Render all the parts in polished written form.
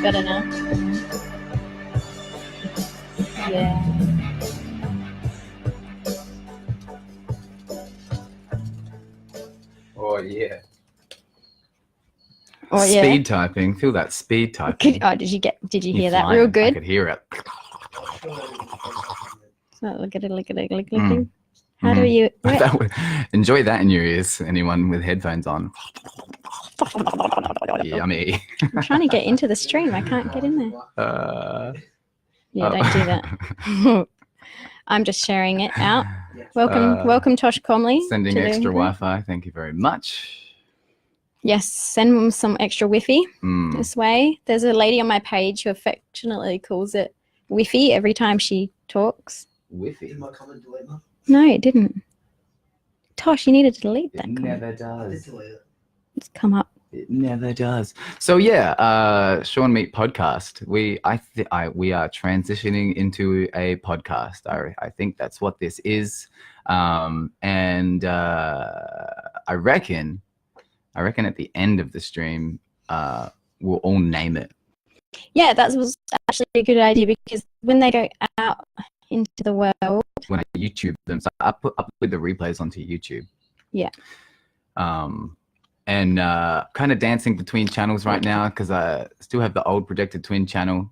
better now. Yeah. Oh yeah. Oh, yeah. Speed typing. Feel that speed typing. Did you hear You're that flying. real good? I could hear it. Oh, look at it. Mm. How do you... Enjoy that in your ears, anyone with headphones on. Yummy. I'm trying to get into the stream. I can't get in there. Yeah, don't do that. I'm just sharing it out. Welcome, Tosh Comley. Sending extra Wi-Fi. Thank you very much. Yes, send them some extra Wi-Fi this way. There's a lady on my page who affectionately calls it Wi-Fi every time she talks. Wi-Fi? Did my comment delete that? No, it didn't. Tosh, you need to delete that comment. Never I did does. delete it. It's come up. It never does. So yeah, Sean Meat podcast. We are transitioning into a podcast. I think that's what this is, and I reckon at the end of the stream, we'll all name it. Yeah, that was actually a good idea because when they go out into the world, When I YouTube them, so I put the replays onto YouTube. Yeah. And kind of dancing between channels right now because I still have the old Projected Twin channel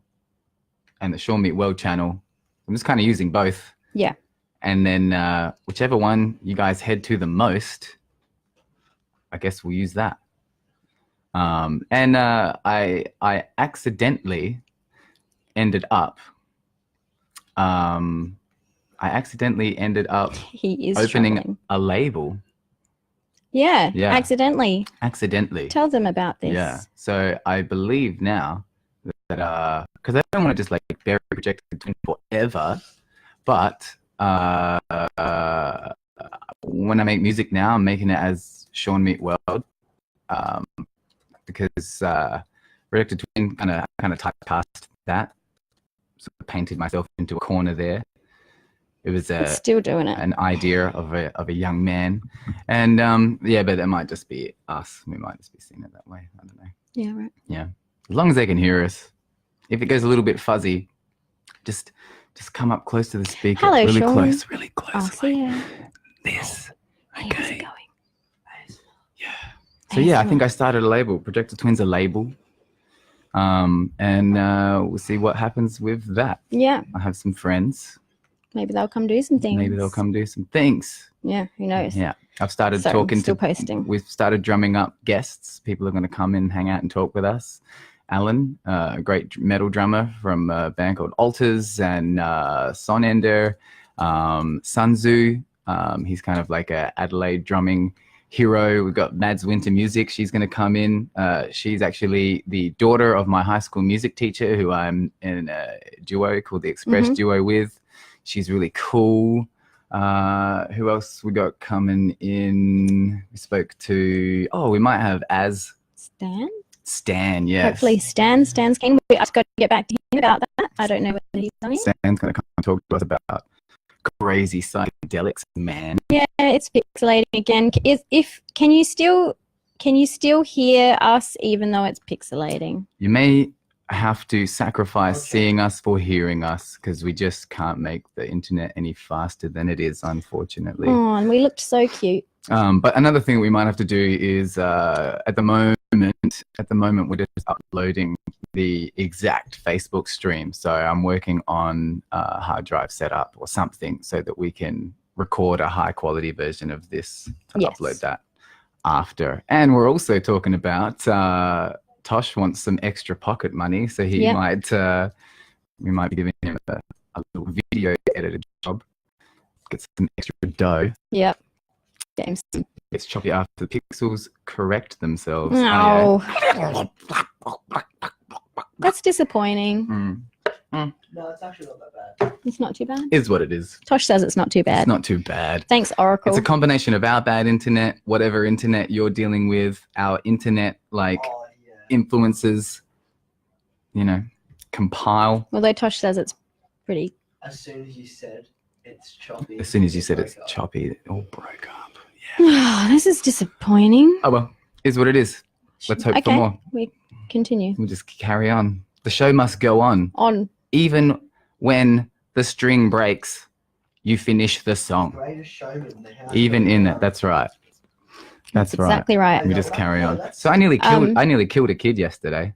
and the Sean Meat World channel. I'm just kind of using both. Yeah. And then whichever one you guys head to the most, I guess we'll use that. And I accidentally ended up he is opening struggling. a label. Yeah, Yeah. accidentally. Tell them about this. Yeah. So I believe now that because I don't want to just like bury Projected Twin forever, but when I make music now, I'm making it as Sean Meat World, because Projected Twin kind of typecast that, sort of painted myself into a corner there. It was It's still doing it. an idea of a young man, and yeah, but it might just be us. We might just be seeing it that way. I don't know. Yeah, right. Yeah, as long as they can hear us. If it goes a little bit fuzzy, just come up close to the speaker. Hello, really Sean. close, really close. Oh, see ya. This. How's Okay. it going? Yeah. So yeah, I think I started a label. Projected Twin's a label. And we'll see what happens with that. Yeah, I have some friends. maybe they'll come do some things. Maybe they'll come do some things. Yeah, who knows? Yeah. I've started So, talking still to posting. We've started drumming up guests. People are going to come in, hang out and talk with us. Alan, a great metal drummer from a band called Alters, and Sonender, Sunzu. He's kind of like a Adelaide drumming hero. We've got Mads Winter Music. She's going to come in. She's actually the daughter of my high school music teacher, who I'm in a duo called the Express Duo with. She's really cool. Who else we got coming in? We spoke to, we might have Stan, yes. Hopefully Stan's keen. I've got to get back to him about that. I don't know whether he's coming. Stan's going to come and talk to us about crazy psychedelics, man. Yeah, it's pixelating again. Can you still hear us even though it's pixelating? You may have to sacrifice seeing us for hearing us, because we just can't make the internet any faster than it is, unfortunately. Oh, and we looked so cute. But another thing we might have to do is at the moment we're just uploading the exact Facebook stream. So I'm working on a hard drive setup or something so that we can record a high quality version of this to upload that after. And we're also talking about Tosh wants some extra pocket money, so he might we might be giving him a little video editor job, get some extra dough. Yep. Games. It's choppy after the pixels correct themselves. No. That's disappointing. No, it's actually not that bad. It's not too bad. Is what it is. Tosh says it's not too bad. It's not too bad. Thanks, Oracle. It's a combination of our bad internet, whatever internet you're dealing with, our internet influences, compile. Although Tosh says it's pretty. As soon as you said it's choppy. As soon as you said it's choppy, it all broke up. This is disappointing. Oh well, is what it is. Let's hope for more. We continue. We'll just carry on. The show must go on. On. Even when the string breaks, you finish the song. Greatest showman. They have Even to in go it. on. That's right. That's right. Exactly right. We just carry on. So I nearly killed a kid yesterday.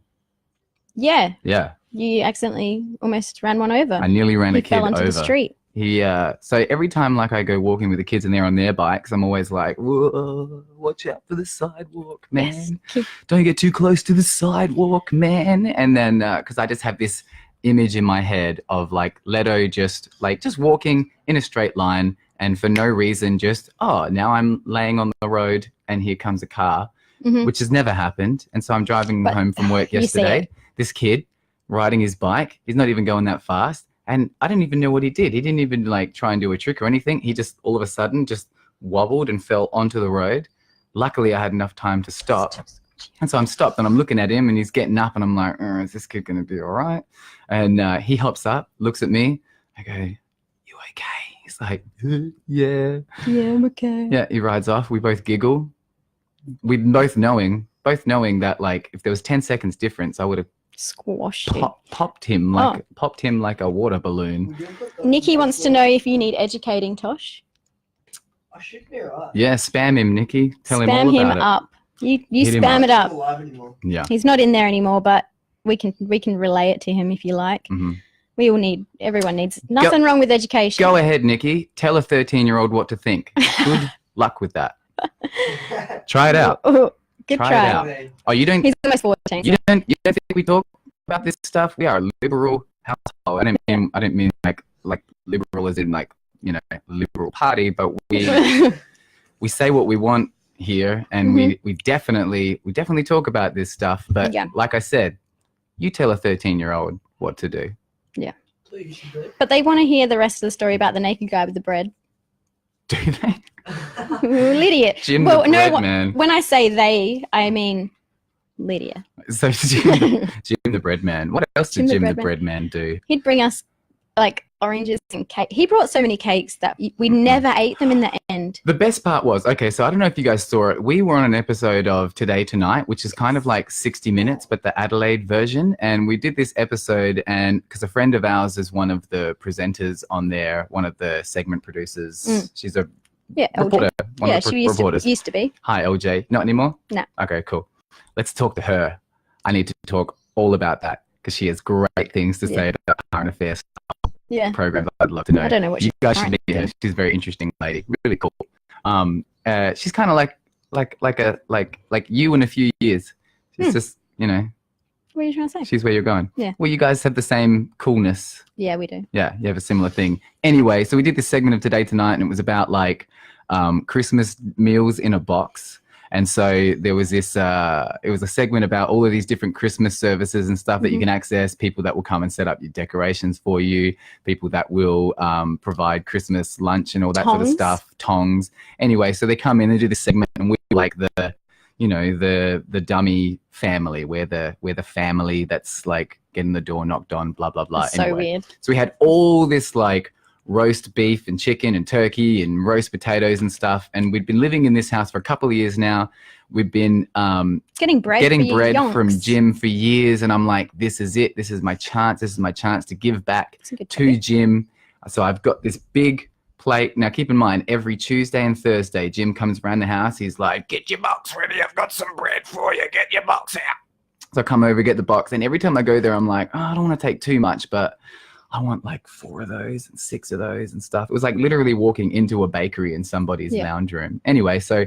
Yeah. Yeah. You accidentally almost ran one over. I nearly ran He a kid fell onto over. the street. He so every time like I go walking with the kids and they're on their bikes, I'm always like, whoa, watch out for the sidewalk, man. Yes. Don't get too close to the sidewalk, man. And then because I just have this image in my head of like Leto just walking in a straight line and for no reason just, oh, now I'm laying on the road and here comes a car, which has never happened. And so I'm driving But home from work you see yesterday. it. This kid riding his bike, he's not even going that fast. And I didn't even know what he did. He didn't even like try and do a trick or anything. He just all of a sudden just wobbled and fell onto the road. Luckily, I had enough time to stop. And so I'm stopped and I'm looking at him and he's getting up and I'm like, is this kid going to be all right? And he hops up, looks at me. I go, you okay? He's like, yeah. Yeah, I'm okay. Yeah, he rides off. We both giggle. We both knowing that like if there was 10 seconds difference, I would have Squashed it. popped him like a water balloon. Nikki wants to know if you need educating, Tosh. I should be alright. Yeah, spam him, Nikki. Tell him Spam all him about up. You Hit him spam up. it up. Alive anymore. it. Yeah. He's not in there anymore, but we can relay it to him if you like. Mhm. Everyone needs nothing wrong with education. Go ahead, Nikki. Tell a 13-year-old what to think. Good luck with that. Try it out. Oh, good Try it try. out. Oh, you don't He's almost 14. you don't think we talk about this stuff? We are a liberal household. I didn't mean like liberal as in like, you know, liberal party, but we say what we want here and we definitely talk about this stuff. But Yeah. like I said, you tell a 13-year-old what to do. Please do. But they want to hear the rest of the story about the naked guy with the bread. Do they? Lydia. Jim Well, the no, bread what- man. When I say they, I mean Lydia. So Jim the bread man. What else did Jim the Jim the bread bread man do? He'd bring us like oranges and cake. He brought so many cakes that we never ate them in the end. The best part was, okay, so I don't know if you guys saw it. We were on an episode of Today Tonight, which is kind of like 60 minutes, but the Adelaide version. And we did this episode and because a friend of ours is one of the presenters on there, one of the segment producers. She's a Yeah, reporter. LJ. One Yeah, of the she reporters. used to be. Hi, LJ. Not anymore? No. Okay, cool. Let's talk to her. I need to talk all about that because she has great things to say about current affairs Yeah. programs. I'd love to know. I don't know what You she's guys should currently meet her. doing. She's a very interesting lady. Really cool. She's kind of like you in a few years. She's just, you know, What are you trying to say? she's where you're going. Yeah. Well, you guys have the same coolness. Yeah, we do. Yeah, you have a similar thing. Anyway, so we did this segment of Today Tonight, and it was about like Christmas meals in a box. And so there was this, it was a segment about all of these different Christmas services and stuff that you can access, people that will come and set up your decorations for you, people that will provide Christmas lunch and all that sort of Tongs. stuff, tongs. Anyway, so they come in and do this segment and we're like the, you know, the dummy family. We're the family that's like getting the door knocked on, blah, blah, blah. It's so weird. So we had all this like roast beef and chicken and turkey and roast potatoes and stuff. And we'd been living in this house for a couple of years now. We've been Getting bread. getting for your bread yonks. from Jim for years. And I'm like, this is it. This is my chance. This is my chance to give back It's a good to topic. Jim. So I've got this big plate. Now, keep in mind, every Tuesday and Thursday, Jim comes around the house. He's like, get your box ready. I've got some bread for you. Get your box out. So I come over, get the box. And every time I go there, I'm like, oh, I don't want to take too much, but I want like 4 of those and 6 of those and stuff. It was like literally walking into a bakery in somebody's lounge room. Anyway, so,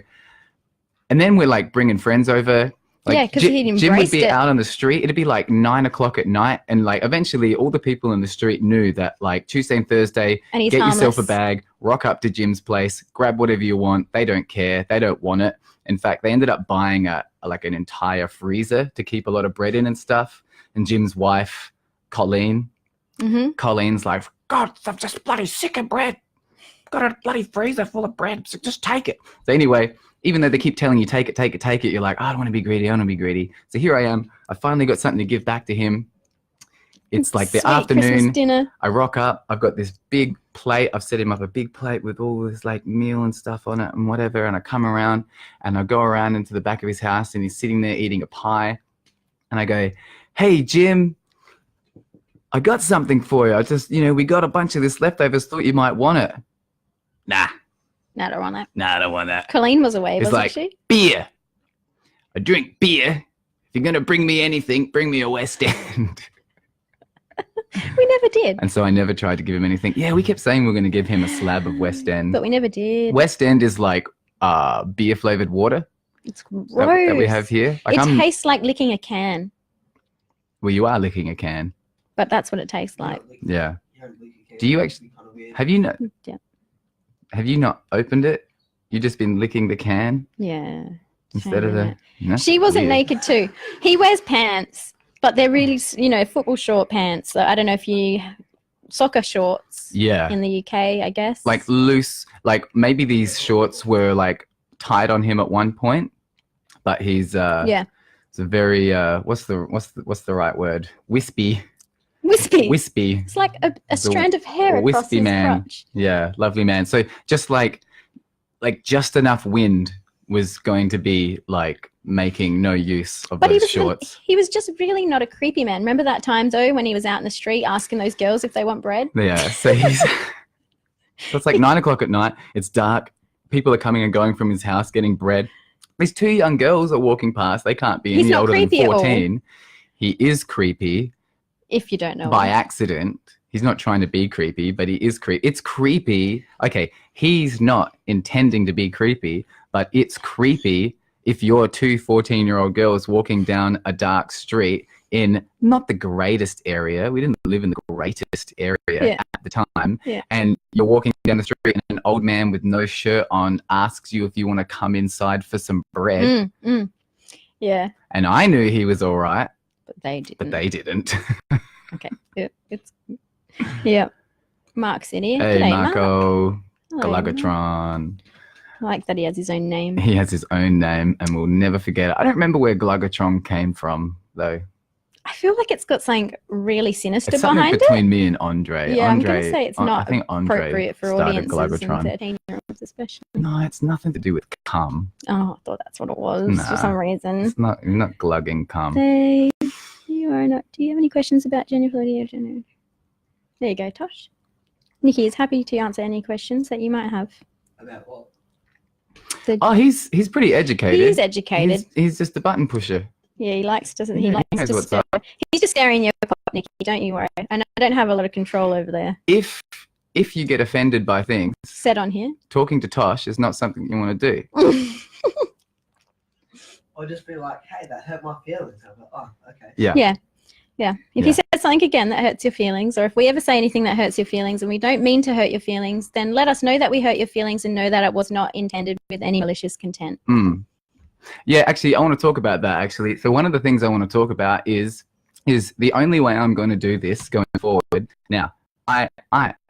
and then we're like bringing friends over. Like, Yeah, 'cause he'd Jim would embraced be it. out on the street. It'd be like 9 o'clock at night. And like eventually all the people in the street knew that like Tuesday and Thursday, And he's get yourself a harmless. bag, rock up to Jim's place, grab whatever you want. They don't care. They don't want it. In fact, they ended up buying like an entire freezer to keep a lot of bread in and stuff. And Jim's wife, Colleen's like, God, I'm just bloody sick of bread. Got a bloody freezer full of bread, so just take it. So anyway, even though they keep telling you take it, you're like, oh, I don't want to be greedy, I don't want to be greedy. So here I am. I finally got something to give back to him. It's like the Sweet afternoon. Christmas dinner. I rock up. I've got this big plate. I've set him up a big plate with all this like meal and stuff on it and whatever. And I come around and I go around into the back of his house and he's sitting there eating a pie. And I go, hey, Jim, I got something for you. I just, we got a bunch of this leftovers. Thought you might want it. Nah, No, I don't want that. I don't want that. Colleen was away, It's wasn't like she? beer. I drink beer. If you're gonna bring me anything, bring me a West End. We never did. And so I never tried to give him anything. Yeah, we kept saying we're going to give him a slab of West End. But we never did. West End is like beer flavored water It's gross. that we have here. Like It tastes like licking a can, well, you are licking a can. but that's what it tastes like. Yeah. You don't leak again. Do you actually- Kinda weird. Have you not? Yeah. Have you not opened it? You just been licking the can Yeah. instead of the. No? She wasn't Weird. naked too. He wears pants, but they're really, football short pants. So I don't know if you soccer shorts Yeah. in the UK, I guess. Like loose. Like maybe these shorts were like tight on him at one point, but he's yeah, It's a very what's the right word? Wispy. wispy. It's like a strand of hair across wispy his man. crotch. Yeah, lovely man. So just like just enough wind was going to be like making no use of But those shorts. he was just really not a creepy man. Remember that time though when he was out in the street asking those girls if they want bread? Yeah. So he's so it's like 9:00 at night. It's dark. People are coming and going from his house getting bread. These two young girls are walking past. They can't be He's any not older than creepy at all. 14. He is creepy If you don't know by him. accident. He's not trying to be creepy, but he is creepy. It's creepy. Okay, he's not intending to be creepy, but it's creepy if you're two 14-year-old girls walking down a dark street in not the greatest area. We didn't live in the greatest area at the time. Yeah. And you're walking down the street and an old man with no shirt on asks you if you want to come inside for some bread. Yeah, And I knew he was all right, but they didn't. but they didn't. Okay. Yeah. Mark's in here. Hey, G'day, Mark. Marco. Hello, Mark. Gluggatron. I like that he has his own name. He has his own name and we'll never forget it. I don't remember where Gluggatron came from, though. I feel like it's got something really sinister It's something behind it. between me and Andre. Yeah, I'm Andre, going to say it's I not think Andre appropriate for started audiences and Gluggatron. 13-year-olds especially. No, it's nothing to do with cum. Oh, I thought that's what it was Nah. for some reason. It's not, you're not glugging cum. You are not. Do you have any questions about Jennifer Lydia Jenner? There you go, Tosh. Nikki is happy to answer any questions that you might have. About what? Oh, he's pretty educated. He is educated. He's just a button pusher. Yeah, he likes, doesn't he? Yeah, He likes he knows to what's stare. He's just staring your pot, Nikki. Don't you worry. And I don't have a lot of control over there. If you get offended by things, Set on here. talking to Tosh is not something you want to do. I'll just be like, hey, that hurt my feelings. I'm like, oh, okay. Yeah. Yeah. Yeah. If Yeah. you say something again that hurts your feelings, or if we ever say anything that hurts your feelings and we don't mean to hurt your feelings, then let us know that we hurt your feelings and know that it was not intended with any malicious content. Yeah, actually, I want to talk about that, actually. So one of the things I want to talk about is the only way I'm going to do this going forward. Now, I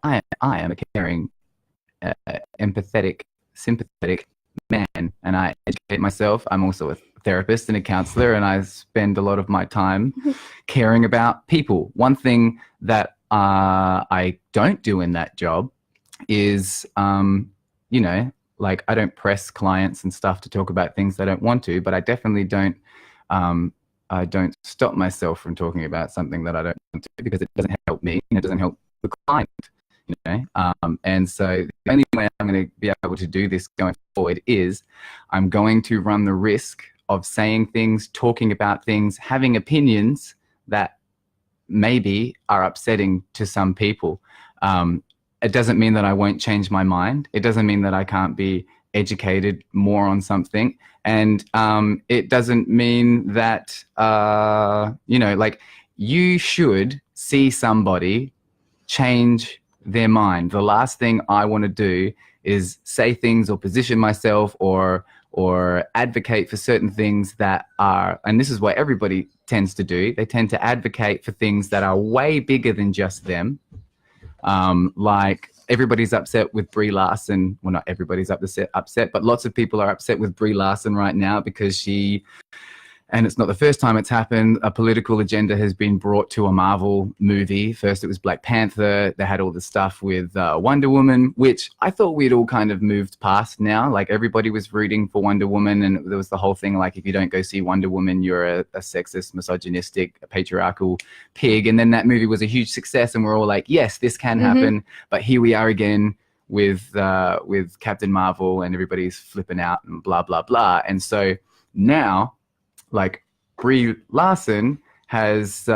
am a caring, empathetic, sympathetic man, and I educate myself. I'm also a therapist and a counselor, and I spend a lot of my time caring about people. One thing that I don't do in that job is, like I don't press clients and stuff to talk about things they don't want to, but I definitely don't stop myself from talking about something that I don't want to, because it doesn't help me and it doesn't help the client. And so the only way I'm going to be able to do this going forward is I'm going to run the risk of saying things, talking about things, having opinions that maybe are upsetting to some people. It doesn't mean that I won't change my mind. It doesn't mean that I can't be educated more on something. And it doesn't mean that, you should see somebody change their mind. The last thing I want to do is say things or position myself or advocate for certain things that are, and this is what everybody tends to do, they tend to advocate for things that are way bigger than just them. Like everybody's upset with Brie Larson. Well, not everybody's upset, but lots of people are upset with Brie Larson right now because she And it's not the first time it's happened. A political agenda has been brought to a Marvel movie. First, it was Black Panther. They had all the stuff with Wonder Woman, which I thought we'd all kind of moved past now. Like, everybody was rooting for Wonder Woman, and there was the whole thing like, if you don't go see Wonder Woman, you're a sexist, misogynistic, patriarchal pig. And then that movie was a huge success, and we're all like, yes, this can happen. But here we are again with Captain Marvel, and everybody's flipping out and blah, blah, blah. And so now, like, Brie Larson has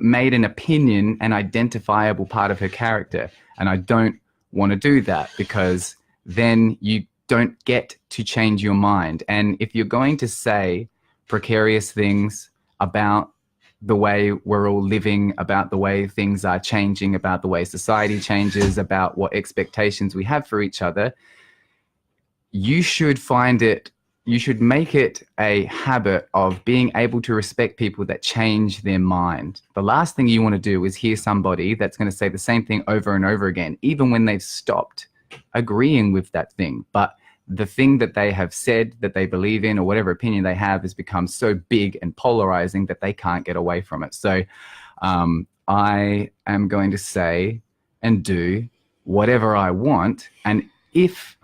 made an opinion an identifiable part of her character. And I don't want to do that, because then you don't get to change your mind. And if you're going to say precarious things about the way we're all living, about the way things are changing, about the way society changes, about what expectations we have for each other, you should make it a habit of being able to respect people that change their mind. The last thing you want to do is hear somebody that's going to say the same thing over and over again, even when they've stopped agreeing with that thing. But the thing that they have said that they believe in, or whatever opinion they have, has become so big and polarizing that they can't get away from it. So I am going to say and do whatever I want. And if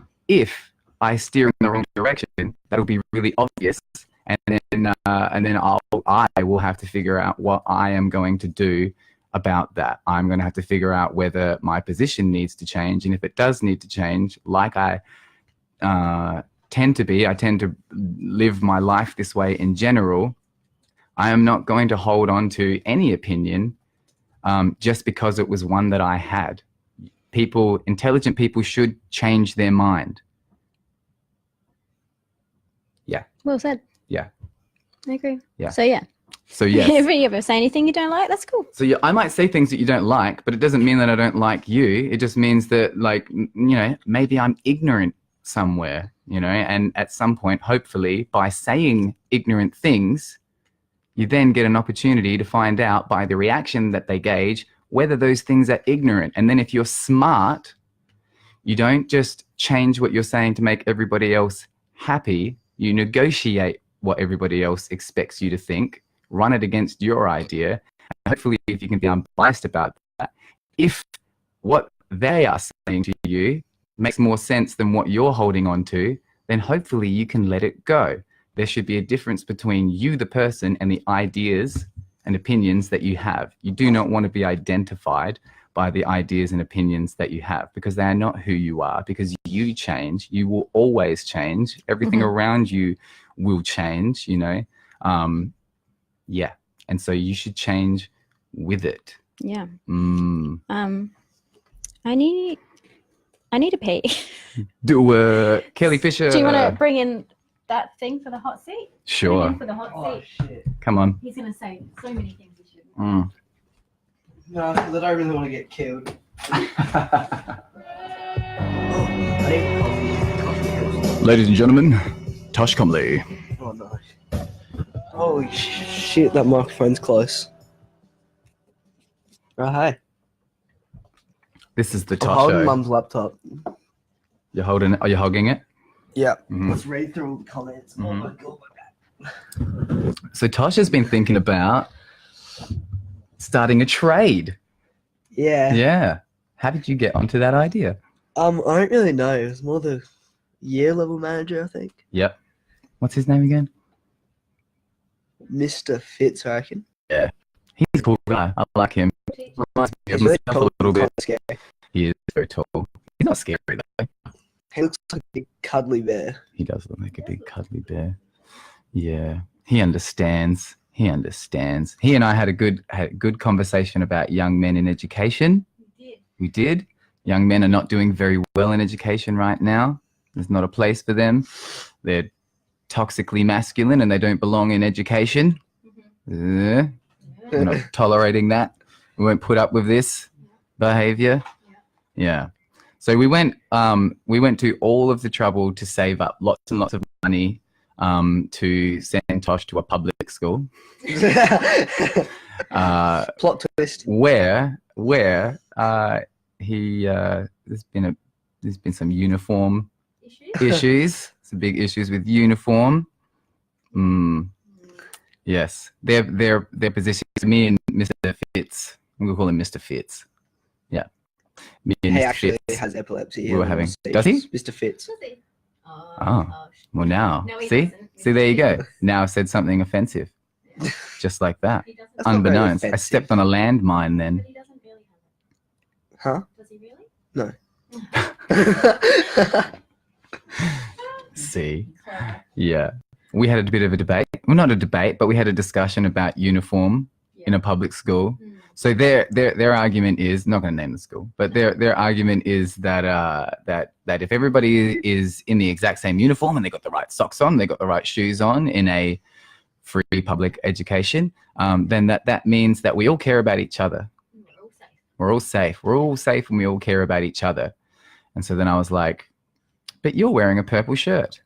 I steer in the wrong direction, that'll be really obvious. And then I will have to figure out what I am going to do about that. I'm going to have to figure out whether my position needs to change. And if it does need to change, like I tend to live my life this way in general, I am not going to hold on to any opinion just because it was one that I had. Intelligent people should change their mind. Yeah. Well said. Yeah. I agree. Yeah. So yeah. So yes. If you ever say anything you don't like, that's cool. So yeah, I might say things that you don't like, but it doesn't mean that I don't like you. It just means that, like, maybe I'm ignorant somewhere, and at some point, hopefully, by saying ignorant things, you then get an opportunity to find out by the reaction that they gauge whether those things are ignorant. And then if you're smart, you don't just change what you're saying to make everybody else happy. You negotiate what everybody else expects you to think, run it against your idea. And hopefully, if you can be unbiased about that, if what they are saying to you makes more sense than what you're holding on to, then hopefully you can let it go. There should be a difference between you, the person, and the ideas and opinions that you have. You do not want to be identified by the ideas and opinions that you have, because they are not who you are, because you change. You will always change. Everything around you will change, yeah. And so you should change with it. Yeah. I need to pee. Do Kelly Fisher. Do you want to bring in that thing for the hot seat? Sure. Bring in for the hot seat. Shit. Come on. He's going to say so many things we shouldn't. No, because I don't really want to get killed. I need coffee. Ladies and gentlemen, Tosh Comley. Oh no. Holy shit, that microphone's close. Right, hey. This is the I'm Tosh holding show. Mum's laptop. You're holding it? Are you hogging it? Yeah. Mhm. Let's read through all the comments. Oh my god, my bad. So Tosh has been thinking about starting a trade. Yeah. Yeah. How did you get onto that idea? I don't really know. It was more the year level manager, I think. Yep. What's his name again? Mr. Fitz, I reckon. He's a cool guy. I like him. Reminds me of He's really myself a little bit. kinda scary. He is very tall. He's not scary though. He looks like a big cuddly bear. He does look like a big cuddly bear. Yeah. He understands. He and I had a good conversation about young men in education. We did. Young men are not doing very well in education right now. There's not a place for them. They're toxically masculine and they don't belong in education. We're not tolerating that. We won't put up with this behavior. Yeah. So we went to all of the trouble to save up lots and lots of money to send Tosh to a public school. Plot twist. Where he there's been some uniform issues, some big issues with uniform. Yes, their position is me and Mr. Fitz. We'll call him Mr. Fitz. Yeah, me and He Mr. actually Fitz. has epilepsy. We were having. Does he? Mr. Fitz. Oh. Well, now No, he see, doesn't. see, there you go. Now I said something offensive, just like that. He doesn't. That's not very Unbeknownst, I offensive. stepped on a landmine then. But he doesn't really have Huh? it. Does he really? See, Clever. yeah, we had a bit of a debate. Well, not a debate, but we had a discussion about uniform in a public school. Mm. So their argument is, not going to name the school, but their argument is that that if everybody is in the exact same uniform and they got the right socks on, they got the right shoes on in a free public education, then that means that we all care about each other. We're all safe. We're all safe. We're all safe and we all care about each other. And so then I was like, but you're wearing a purple shirt.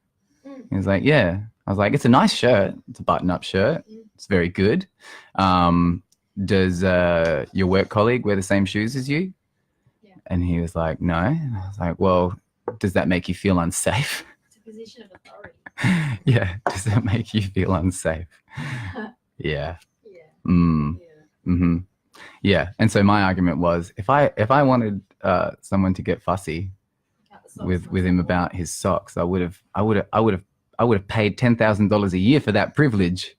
Mm. He was like, yeah. I was like, it's a nice shirt. It's a button-up shirt. Mm. It's very good. Does your work colleague wear the same shoes as you? Yeah. And he was like, no. And I was like, well, does that make you feel unsafe? It's a position of authority. Yeah. Does that make you feel unsafe? Yeah. Yeah. Mm. Yeah. Mm-hmm. Yeah. And so my argument was, if I wanted someone to get fussy Count the socks with him myself. about his socks, I would have paid $10,000 a year for that privilege.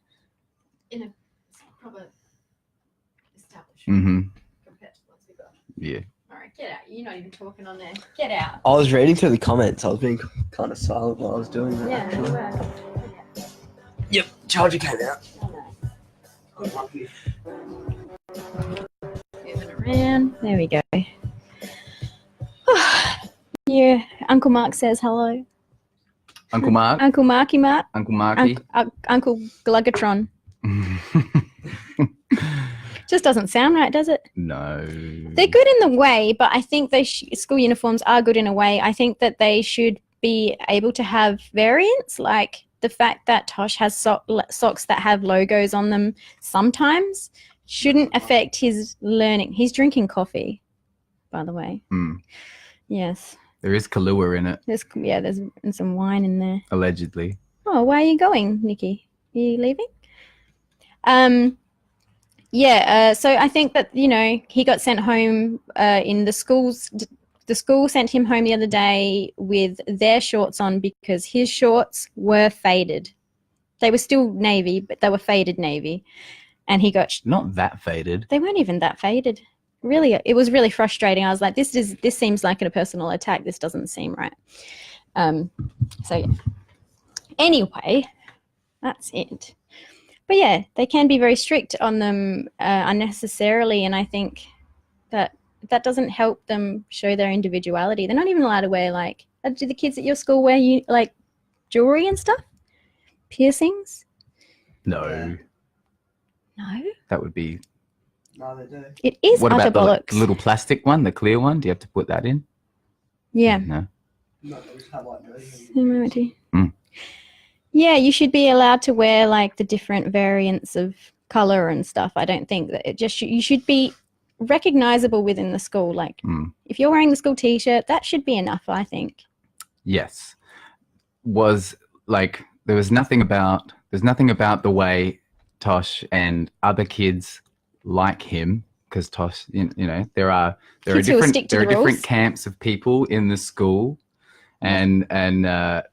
In a proper establishment Mm-hmm. compared to the ones we got. Yeah. All right, get out. You're not even talking on there. Get out. I was reading through the comments. I was being kind of silent while I was doing that. Yeah, actually. you were. Yep, charger came out. Moving around. There we go. Yeah, Uncle Mark says hello. Uncle Mark, Uncle Marky Mark. Uncle Marky. Uncle Gluggatron. Just doesn't sound right, does it? No. They're good in the way, but I think school uniforms are good in a way. I think that they should be able to have variants, like the fact that Tosh has socks that have logos on them sometimes shouldn't affect his learning. He's drinking coffee, by the way. Mm. Yes. There is Kahlua in it, There's some wine in there. allegedly. Oh, where are you going, Nikki? Are you leaving? So I think that, he got sent home in the schools. The school sent him home the other day with their shorts on because his shorts were faded. They were still navy, but they were faded navy. And he got... Not that faded. They weren't even that faded. Really, it was really frustrating. I was like, this seems like a personal attack. This doesn't seem right. So yeah. Anyway, that's it. But yeah, they can be very strict on them unnecessarily, and I think that doesn't help them show their individuality. They're not even allowed to wear do the kids at your school wear jewelry and stuff? Piercings? No. No, That would be... No, they do. it is What utter about the bollocks. little plastic one, the clear one? Do you have to put that in? Yeah. No. No, they just have those. Mm. Yeah, you should be allowed to wear the different variants of color and stuff. I don't think that you should be recognizable within the school. If you're wearing the school t-shirt, that should be enough, I think. Yes. There's nothing about the way Tosh and other kids like him, because Tosh, there are Kids who will stick to the different rules. camps of people in the school, and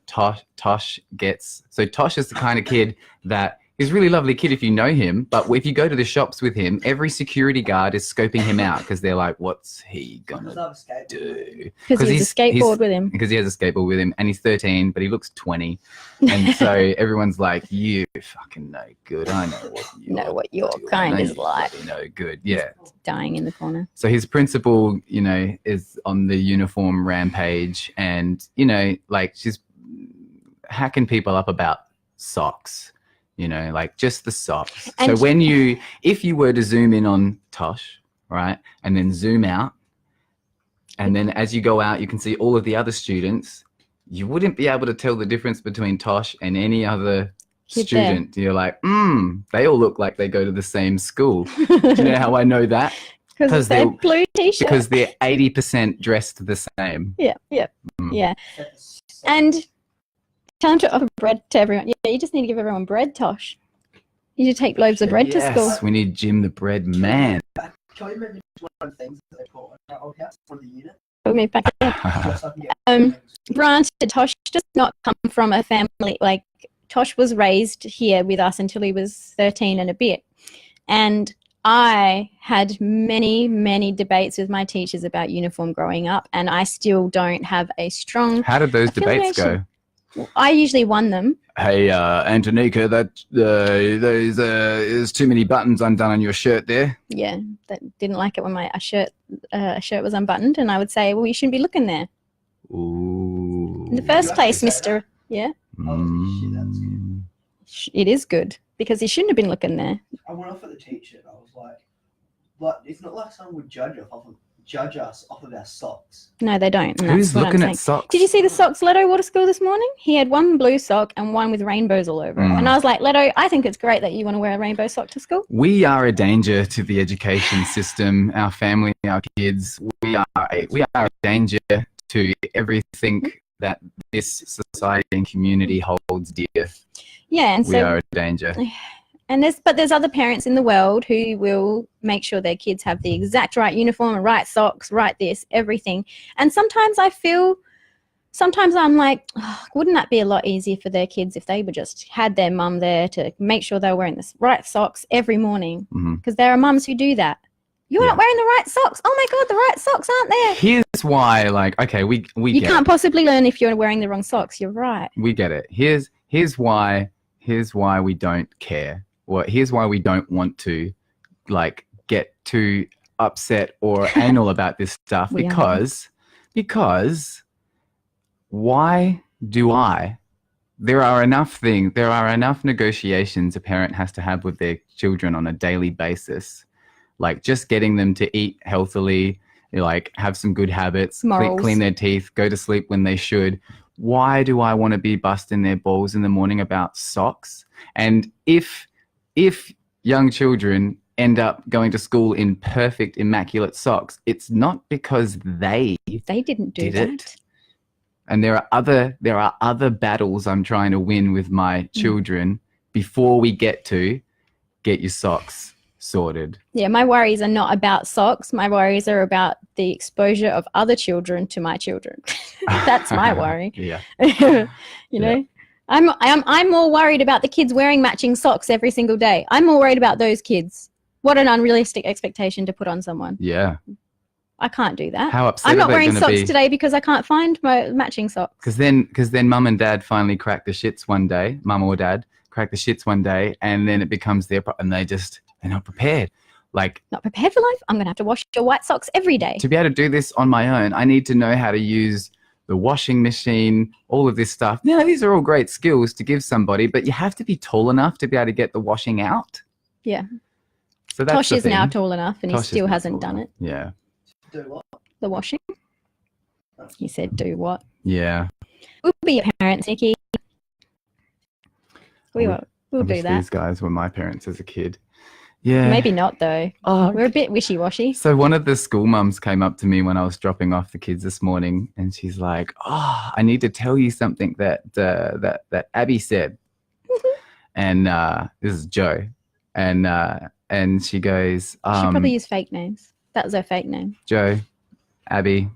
Tosh gets, so Tosh is the kind of kid that he's a really lovely kid if you know him, but if you go to the shops with him, every security guard is scoping him out because they're like, what's he gonna do? Because he has a skateboard with him. Because he has a skateboard with him, and he's 13, but he looks 20, and so everyone's like, "You fucking no good. I know what you're doing. kind I know is you're like." bloody no good." Yeah. Dying in the corner. So his principal, is on the uniform rampage, and she's hacking people up about socks. Just the socks. And so if you were to zoom in on Tosh, right, and then zoom out, and then as you go out, you can see all of the other students, you wouldn't be able to tell the difference between Tosh and any other Kid student. You're like, they all look like they go to the same school. Do you know how I know that? Because they're blue t-shirt. Because they're 80% dressed the same. Yeah. And tell him to offer bread to everyone. Yeah, you just need to give everyone bread, Tosh. You should take loaves of bread to school. Yes, we need Jim the bread man. Can you remember one of the things that they put on our old house, one of the units? Put me back there. Just so I can get- Granted, Tosh does not come from a family, like, Tosh was raised here with us until he was 13 and a bit. And I had many, many debates with my teachers about uniform growing up, and I still don't have a strong... How did those debates go? I usually won them. Hey, Antonika, that there's too many buttons undone on your shirt there. Yeah, that didn't like it when my shirt was unbuttoned, and I would say, well, you shouldn't be looking there. Ooh. In the first You place, actually say Mr. Yeah, Oh, shit, that's good. it is good, because he shouldn't have been looking there. I went off at the teacher and I was like, it's not like someone would judge us off of our socks. No, they don't. and Who's that's what I'm looking saying. at socks? Did you see the socks Leto wore to school this morning? He had one blue sock and one with rainbows all over it. Mm. And I was like, Leto, I think it's great that you want to wear a rainbow sock to school. We are a danger to the education system, our family, our kids. We are a danger to everything that this society and community holds dear. Yeah, and We so are a danger. and there's other parents in the world who will make sure their kids have the exact right uniform, right socks, right this, everything. And sometimes I'm like, oh, wouldn't that be a lot easier for their kids if they were just had their mum there to make sure they're wearing the right socks every morning? Mhm. Because there are mums who do that. You're Yeah. not wearing the right socks. Oh my God, the right socks aren't there. Here's why, like, okay, we You get can't possibly learn if you're wearing the wrong socks. You're right. it. We get it. Here's why we don't care. Well, here's why we don't want to, like, get too upset or anal about this stuff. We are. Because why do I? There are enough negotiations a parent has to have with their children on a daily basis, like just getting them to eat healthily, like have some good habits, Morals. clean their teeth, go to sleep when they should. Why do I want to be busting their balls in the morning about socks? And if young children end up going to school in perfect, immaculate socks, it's not because they They didn't do did that. it. And there are other battles I'm trying to win with my children before we get to get your socks sorted. Yeah, my worries are not about socks. My worries are about the exposure of other children to my children. That's my worry. Yeah. You know, I'm more worried about the kids wearing matching socks every single day. I'm more worried about those kids. What an unrealistic expectation to put on someone. Yeah. I can't do that. How upset I'm not are they wearing gonna socks be? today because I can't find my matching socks. Because then mum and dad finally crack the shits one day, mum or dad crack the shits one day, and then it becomes their problem, and they're not prepared. Like, Not prepared for life. I'm going to have to wash your white socks every day. to be able to do this on my own, I need to know how to use the washing machine, all of this stuff. Now, these are all great skills to give somebody, but you have to be tall enough to be able to get the washing out. Yeah. So that's Tosh the is now thing. tall enough and Tosh he is still now hasn't tall done enough. it. Yeah. Do what? The washing. He said, do what? Yeah. We'll be your parents, Nikki. We'll I do wish that. These guys were my parents as a kid. Yeah. Maybe not, though. Oh, We're a bit wishy-washy. so one of the school mums came up to me when I was dropping off the kids this morning, and she's like, "Oh, I need to tell you something that Abby said." And this is Joe, and she goes, She probably use fake names. That was her fake name. "Joe, Abby,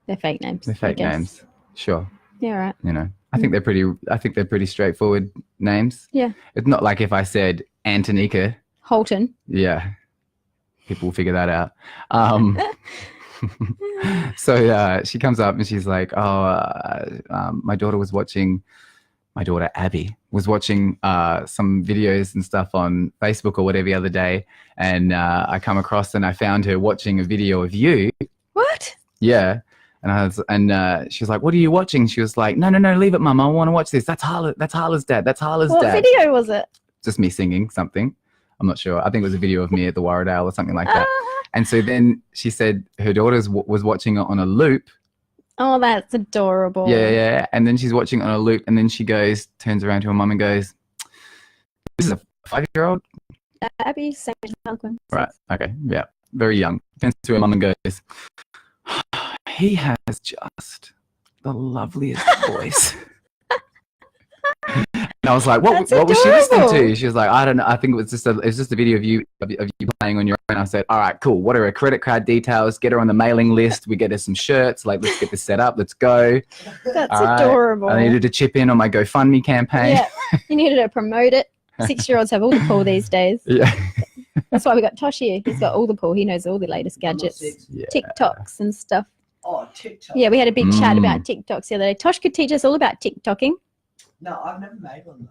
They're fake names. they're I fake guess. names, sure. Yeah, right. You know, I think they're pretty straightforward names. Yeah. It's not like if I said Antonika, Holton. yeah, people will figure that out. So she comes up and she's like, my daughter Abby was watching some videos and stuff on Facebook or whatever the other day, and I come across and I found her watching a video of you. What? Yeah. And she was like, "What are you watching?" She was like, "No, leave it, Mum. I want to watch this. That's Harla's dad. That's Harla's What dad." video was it? Just me singing something. I'm not sure. I think it was a video of me at the Warradale or something like that. And so then she said her daughter was watching it on a loop. Oh, that's adorable. Yeah. And then she's watching it on a loop, and then she turns around to her mum and goes, "This is a 5-year-old?" Abby, same as Malcolm. Right. Okay. Yeah. Very young. Turns to her mum and goes, "He has just the loveliest voice." And I was like, That's what was she listening adorable. to? She was like, I don't know. I think it was just a video of you playing on your own. I said, all right, cool. What are her credit card details? Get her on the mailing list. We get her some shirts. Like, let's get this set up. Let's go. That's All right. adorable. I needed to chip in on my GoFundMe campaign. Yeah, you needed to promote it. 6-year-olds have all the pull these days. Yeah. That's why we got Tosh here. He's got all the pull. He knows all the latest I'm not gadgets, six. Yeah. TikToks and stuff. Oh, TikTok. Yeah, we had a big chat Mm. about TikToks the other day. Tosh could teach us all about TikToking. No, I've never made one though.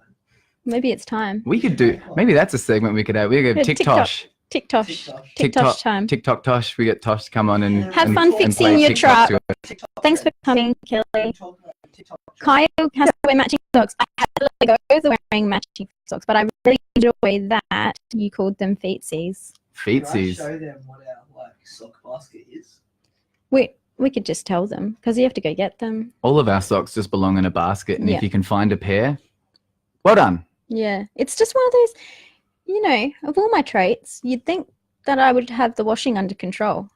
Maybe it's time. We could do, maybe that's a segment we could have. We could Yeah, have TikTosh. TikTok. TikTok. TikTok's time. TikTok Tosh. We get Tosh to come on and Have and- fun and fixing play your TikTok truck. to us. TikTok. Thanks for coming, Kelly. Talk about TikTok. Kyle has to wear matching socks. I had to let go of wearing matching socks, but I really enjoy that you called them feetsies. Can I Feetsies. show them what our sock basket is? We could just tell them because you have to go get them. All of our socks just belong in a basket, and Yeah. if you can find a pair, well done. Yeah, it's just one of those, you know, of all my traits, you'd think that I would have the washing under control.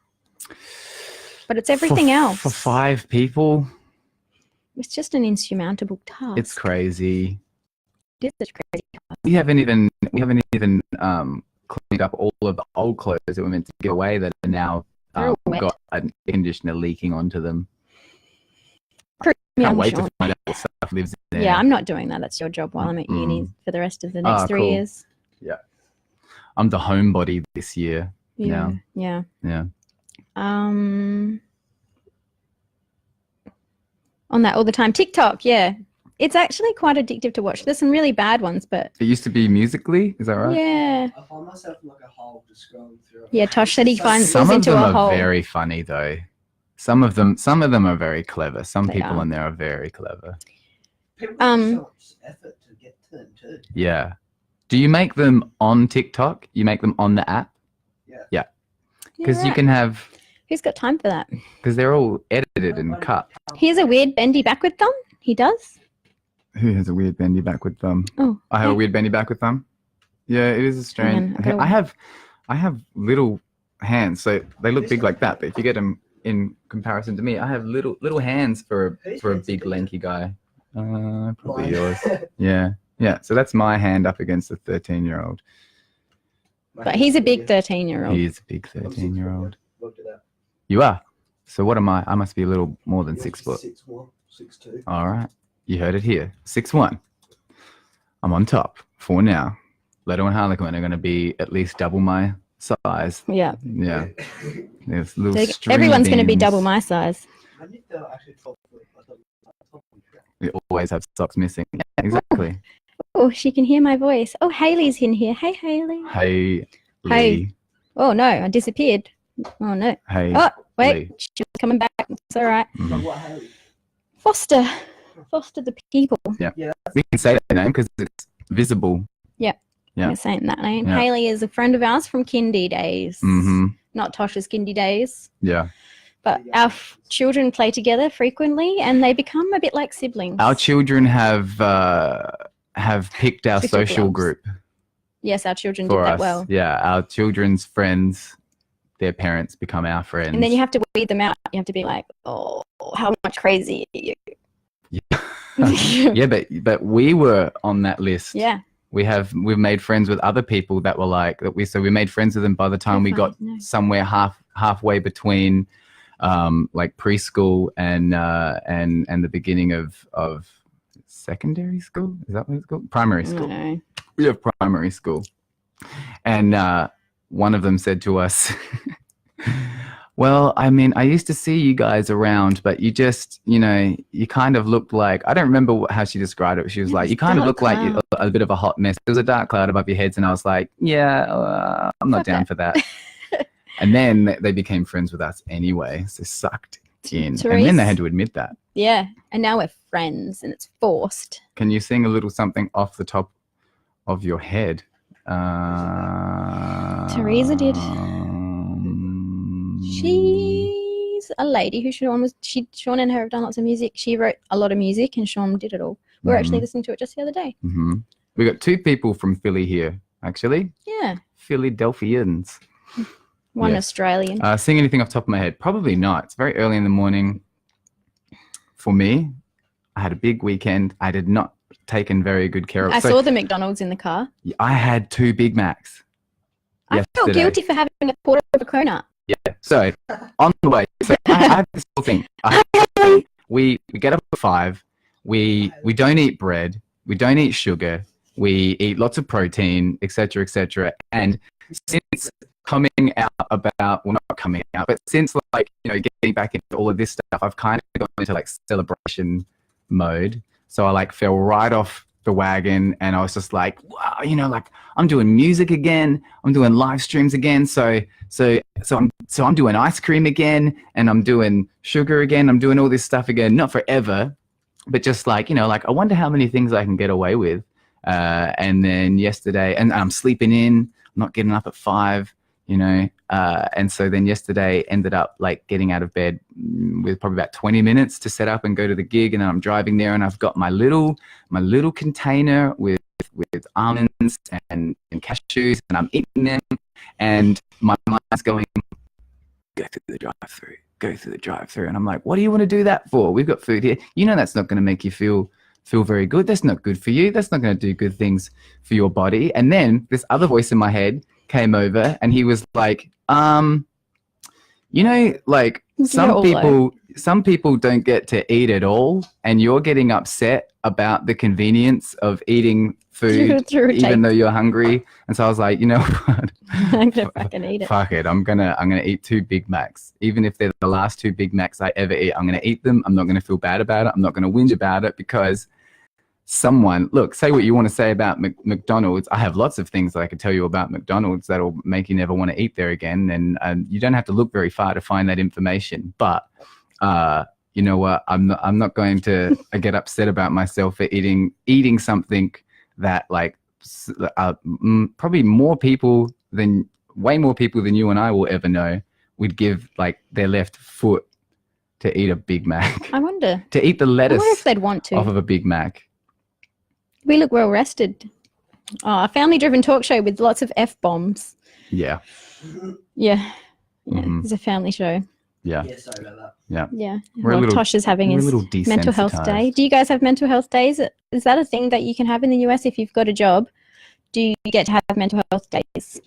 But it's everything else. For 5 people, It's just an insurmountable task. it's crazy. It is such a crazy task. We haven't even cleaned up all of the old clothes that were meant to give away that are now They're all wet. got an air conditioner leaking onto them. Prove me Can't I'm wait sure. to find out what stuff lives in there. Yeah, I'm not doing that. That's your job while I'm at uni for the rest of the next 3 cool. years. I'm the homebody this year. Yeah. Yeah. Yeah. On that all the time. TikTok, yeah. It's actually quite addictive to watch. There's some really bad ones, but It used to be Musically, is that right? yeah. I find myself in like a hole just scrolling through it. Yeah, Tosh said he finds Some falls of into them a are hole. very funny though. Some of them are very clever. Some They people are. on there are very clever. People Um, put so much effort to get to them too. Yeah. Do you make them on TikTok? You make them on the app? Yeah, Because you right. can have, Who's got time for that? because they're all edited and cut. He has a weird bendy backward thumb. He does. Who has a weird bendy backward thumb? Oh, I have a okay. weird bendy backward thumb. Yeah, it is a strange. Hang on, I have little hands, so they look big like that. But if you get them in comparison to me, I have little hands for a big lanky guy. Probably yours. Yeah. So that's my hand up against a 13-year-old. But he's a big 13-year-old. He is a big 13-year-old. Looked at that. You are. So what am I? I must be a little more than 6 foot. 6'1", 6'2". All right. You heard it here. 6'1". I'm on top for now. Leto and Harlequin are going to be at least double my size. Yeah. Yeah. There's little So string everyone's going to be beans. double my size. I think they're actually 12 foot. I thought it was 12 foot. We always have socks missing. Yeah, exactly. Oh, she can hear my voice. Oh, Haley's in here. Hey, Haley. Hey, Hey. Lee. Oh, no, I disappeared. Oh, no. Hey. Oh, wait. Lee. She was coming back. It's all right. Mhm. What, Haley? Foster. Foster the people. We can say that name because it's visible. Yeah. We're saying that name. Yeah. Haley is a friend of ours from kindy days. Mm-hmm. Not Tosh's kindy days. Yeah. But our children play together frequently and they become a bit like siblings. Our children have picked our 50 social clubs. group Yes, our children did for that us. well. Yeah. Our children's friends, their parents become our friends. And then you have to weed them out. You have to be like, oh, how much crazy are you? yeah, but we were on that list. Yeah. We've made friends with other people that were like that. We made friends with them by the time we got Definitely, no. somewhere halfway between like preschool and the beginning of secondary school. Is that what it's called? Primary school. No. We have primary school, and one of them said to us, well, I mean, I used to see you guys around, but you just, you kind of looked like, I don't remember how she described it. She was Yeah, like, this you kind of dark look like cloud. a bit of a hot mess. There was a dark cloud above your heads. And I was like, yeah, I'm not Fuck down that. for that. And then they became friends with us anyway. So sucked in. And then Therese? they had to admit that. Yeah. And now we're friends and it's forced. Can you sing a little something off the top of your head? Teresa did. um, She's a lady who Sean and her have done lots of music. She wrote a lot of music and Sean did it all. We were actually listening to it just the other day. Mhm. We got 2 people from Philly here, actually. Yeah. Philadelphians. One Yes. Australian. Sing anything off the top of my head? Probably not. It's very early in the morning. For me, I had a big weekend. I did not taken very good care of. I So saw the McDonald's in the car. I had 2 Big Macs. I felt yesterday. guilty for having a quarter of a cronut. So on the way, so I have this whole thing. We get up at 5. We don't eat bread. We don't eat sugar. We eat lots of protein, etc., etc. And since coming out about, well, not coming out, but since like getting back into all of this stuff, I've kind of gone into like celebration mode. So I like fell right off the wagon, and I was just like, wow, like I'm doing music again, I'm doing live streams again, so I'm doing ice cream again, and I'm doing sugar again, I'm doing all this stuff again, not forever, but just like like I wonder how many things I can get away with. And then yesterday, and I'm sleeping in, I'm not getting up at 5, and so then yesterday ended up like getting out of bed with probably about 20 minutes to set up and go to the gig, and then I'm driving there, and I've got my little container with almonds and cashews, and I'm eating them, and my mind's going, go through the drive-through, and I'm like, what do you want to do that for? We've got food here. That's not going to make you feel very good. That's not good for you. That's not going to do good things for your body. And then this other voice in my head came over, and he was like, like some people don't get to eat at all, and you're getting upset about the convenience of eating food even though you're hungry. And so I was like, you know what? I'm gonna fucking eat it. Fuck it. I'm gonna eat 2 Big Macs. Even if they're the last 2 Big Macs I ever eat, I'm gonna eat them. I'm not gonna feel bad about it. I'm not gonna whinge about it, because someone, look, say what you want to say about McDonald's. I have lots of things that I could tell you about McDonald's that'll make you never want to eat there again, and you don't have to look very far to find that information. But you know what? I'm not going to get upset about myself for eating something that like probably way more people than you and I will ever know would give like their left foot to eat a Big Mac. I wonder. To eat the lettuce I wonder if they'd want to. off of a Big Mac. We look well rested. Oh, a family-driven talk show with lots of F-bombs. Yeah. Yeah. Mhm. It's a family show. Yeah. Yeah, sorry about that. Yeah. We're a Well, little- Tosh is having we're a his little mental health desensitized. day. Do you guys have mental health days? Is that a thing that you can have in the US if you've got a job? Do you get to have mental health days?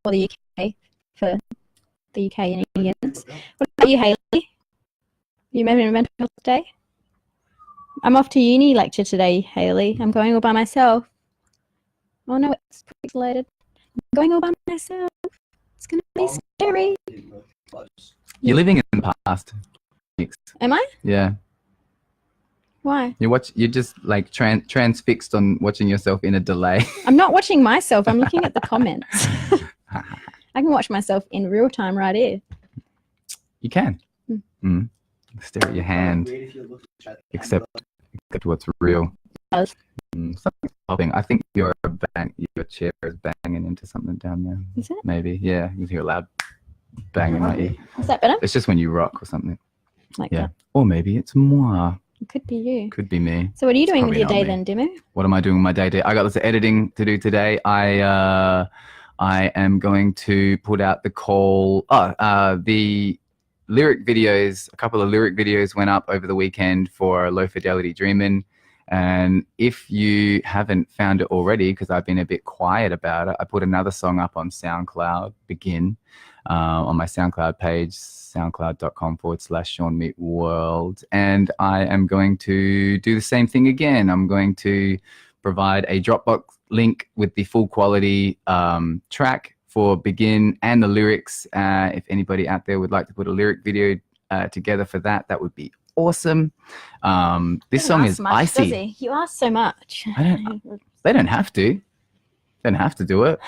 Or the UK, for the UK and Indians? What about you, Hayley? You having a mental health day? I'm off to uni lecture today, Hayley. I'm going all by myself. Oh no, it's pixelated. I'm going all by myself. It's gonna be scary. You're living in the past. Am I? Yeah. Why? You're just like transfixed on watching yourself in a delay. I'm not watching myself. I'm looking at the comments. I can watch myself in real time right here. You can. Stare at your hand, except what's real. Does. Something's popping. I think your chair is banging into something down there. Is it? Maybe. Yeah, you can hear a loud bang in my ear. Is that better? It's just when you rock or something. Like Yeah. that. Or maybe it's moi. It could be you. Could be me. So what are you doing with probably your not day me. then, Dimmu? What am I doing with my day? I got lots of editing to do today. I am going to put out the call. The lyric videos, a couple of lyric videos went up over the weekend for Low Fidelity Dreamin'. And if you haven't found it already, because I've been a bit quiet about it, I put another song up on SoundCloud, Begin, on my SoundCloud page, soundcloud.com/SeanMeetWorld. And I am going to do the same thing again. I'm going to provide a Dropbox link with the full quality track for Begin and the lyrics. If anybody out there would like to put a lyric video together for that, that would be awesome. This song is Icy. You ask so much. They don't have to. They don't have to do it.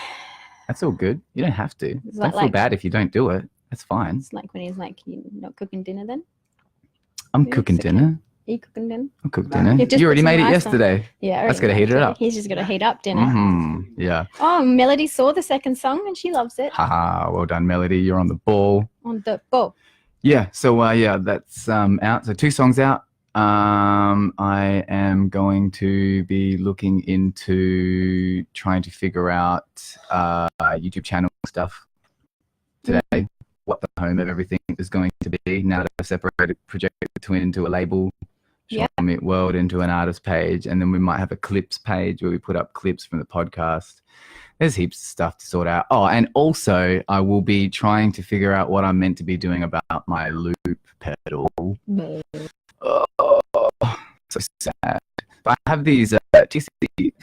That's all good. You don't have to. Is Don't that feel like- bad if you don't do it. That's fine. It's like when he's like, "You're not cooking dinner then? I'm Yeah, cooking it's okay. dinner. Are you cooking dinner?" I cooked No. dinner. You've just You already put some made it rice on. yesterday. Yeah. That's gotta heat it up. He's just got to heat up dinner. Yeah. Oh, Melody saw the second song and she loves it. Haha. Well done, Melody. You're on the ball. On the ball. Yeah. So that's out. So 2 songs out. I am going to be looking into trying to figure out YouTube channel stuff today. What the home of everything is going to be now that I've separated Project the Twin into a label Yeah. Meet World into an artist page, and then we might have a clips page where we put up clips from the podcast. There's heaps of stuff to sort out. Oh, and also I will be trying to figure out what I'm meant to be doing about my loop pedal. Oh, so sad. But I have these TC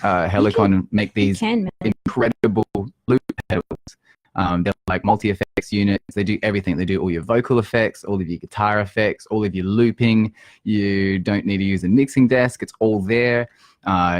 Helicon make You these can, man. incredible loop pedals. They're like multi-effects units. They do everything. They do all your vocal effects, all of your guitar effects, all of your looping. You don't need to use a mixing desk. It's all there.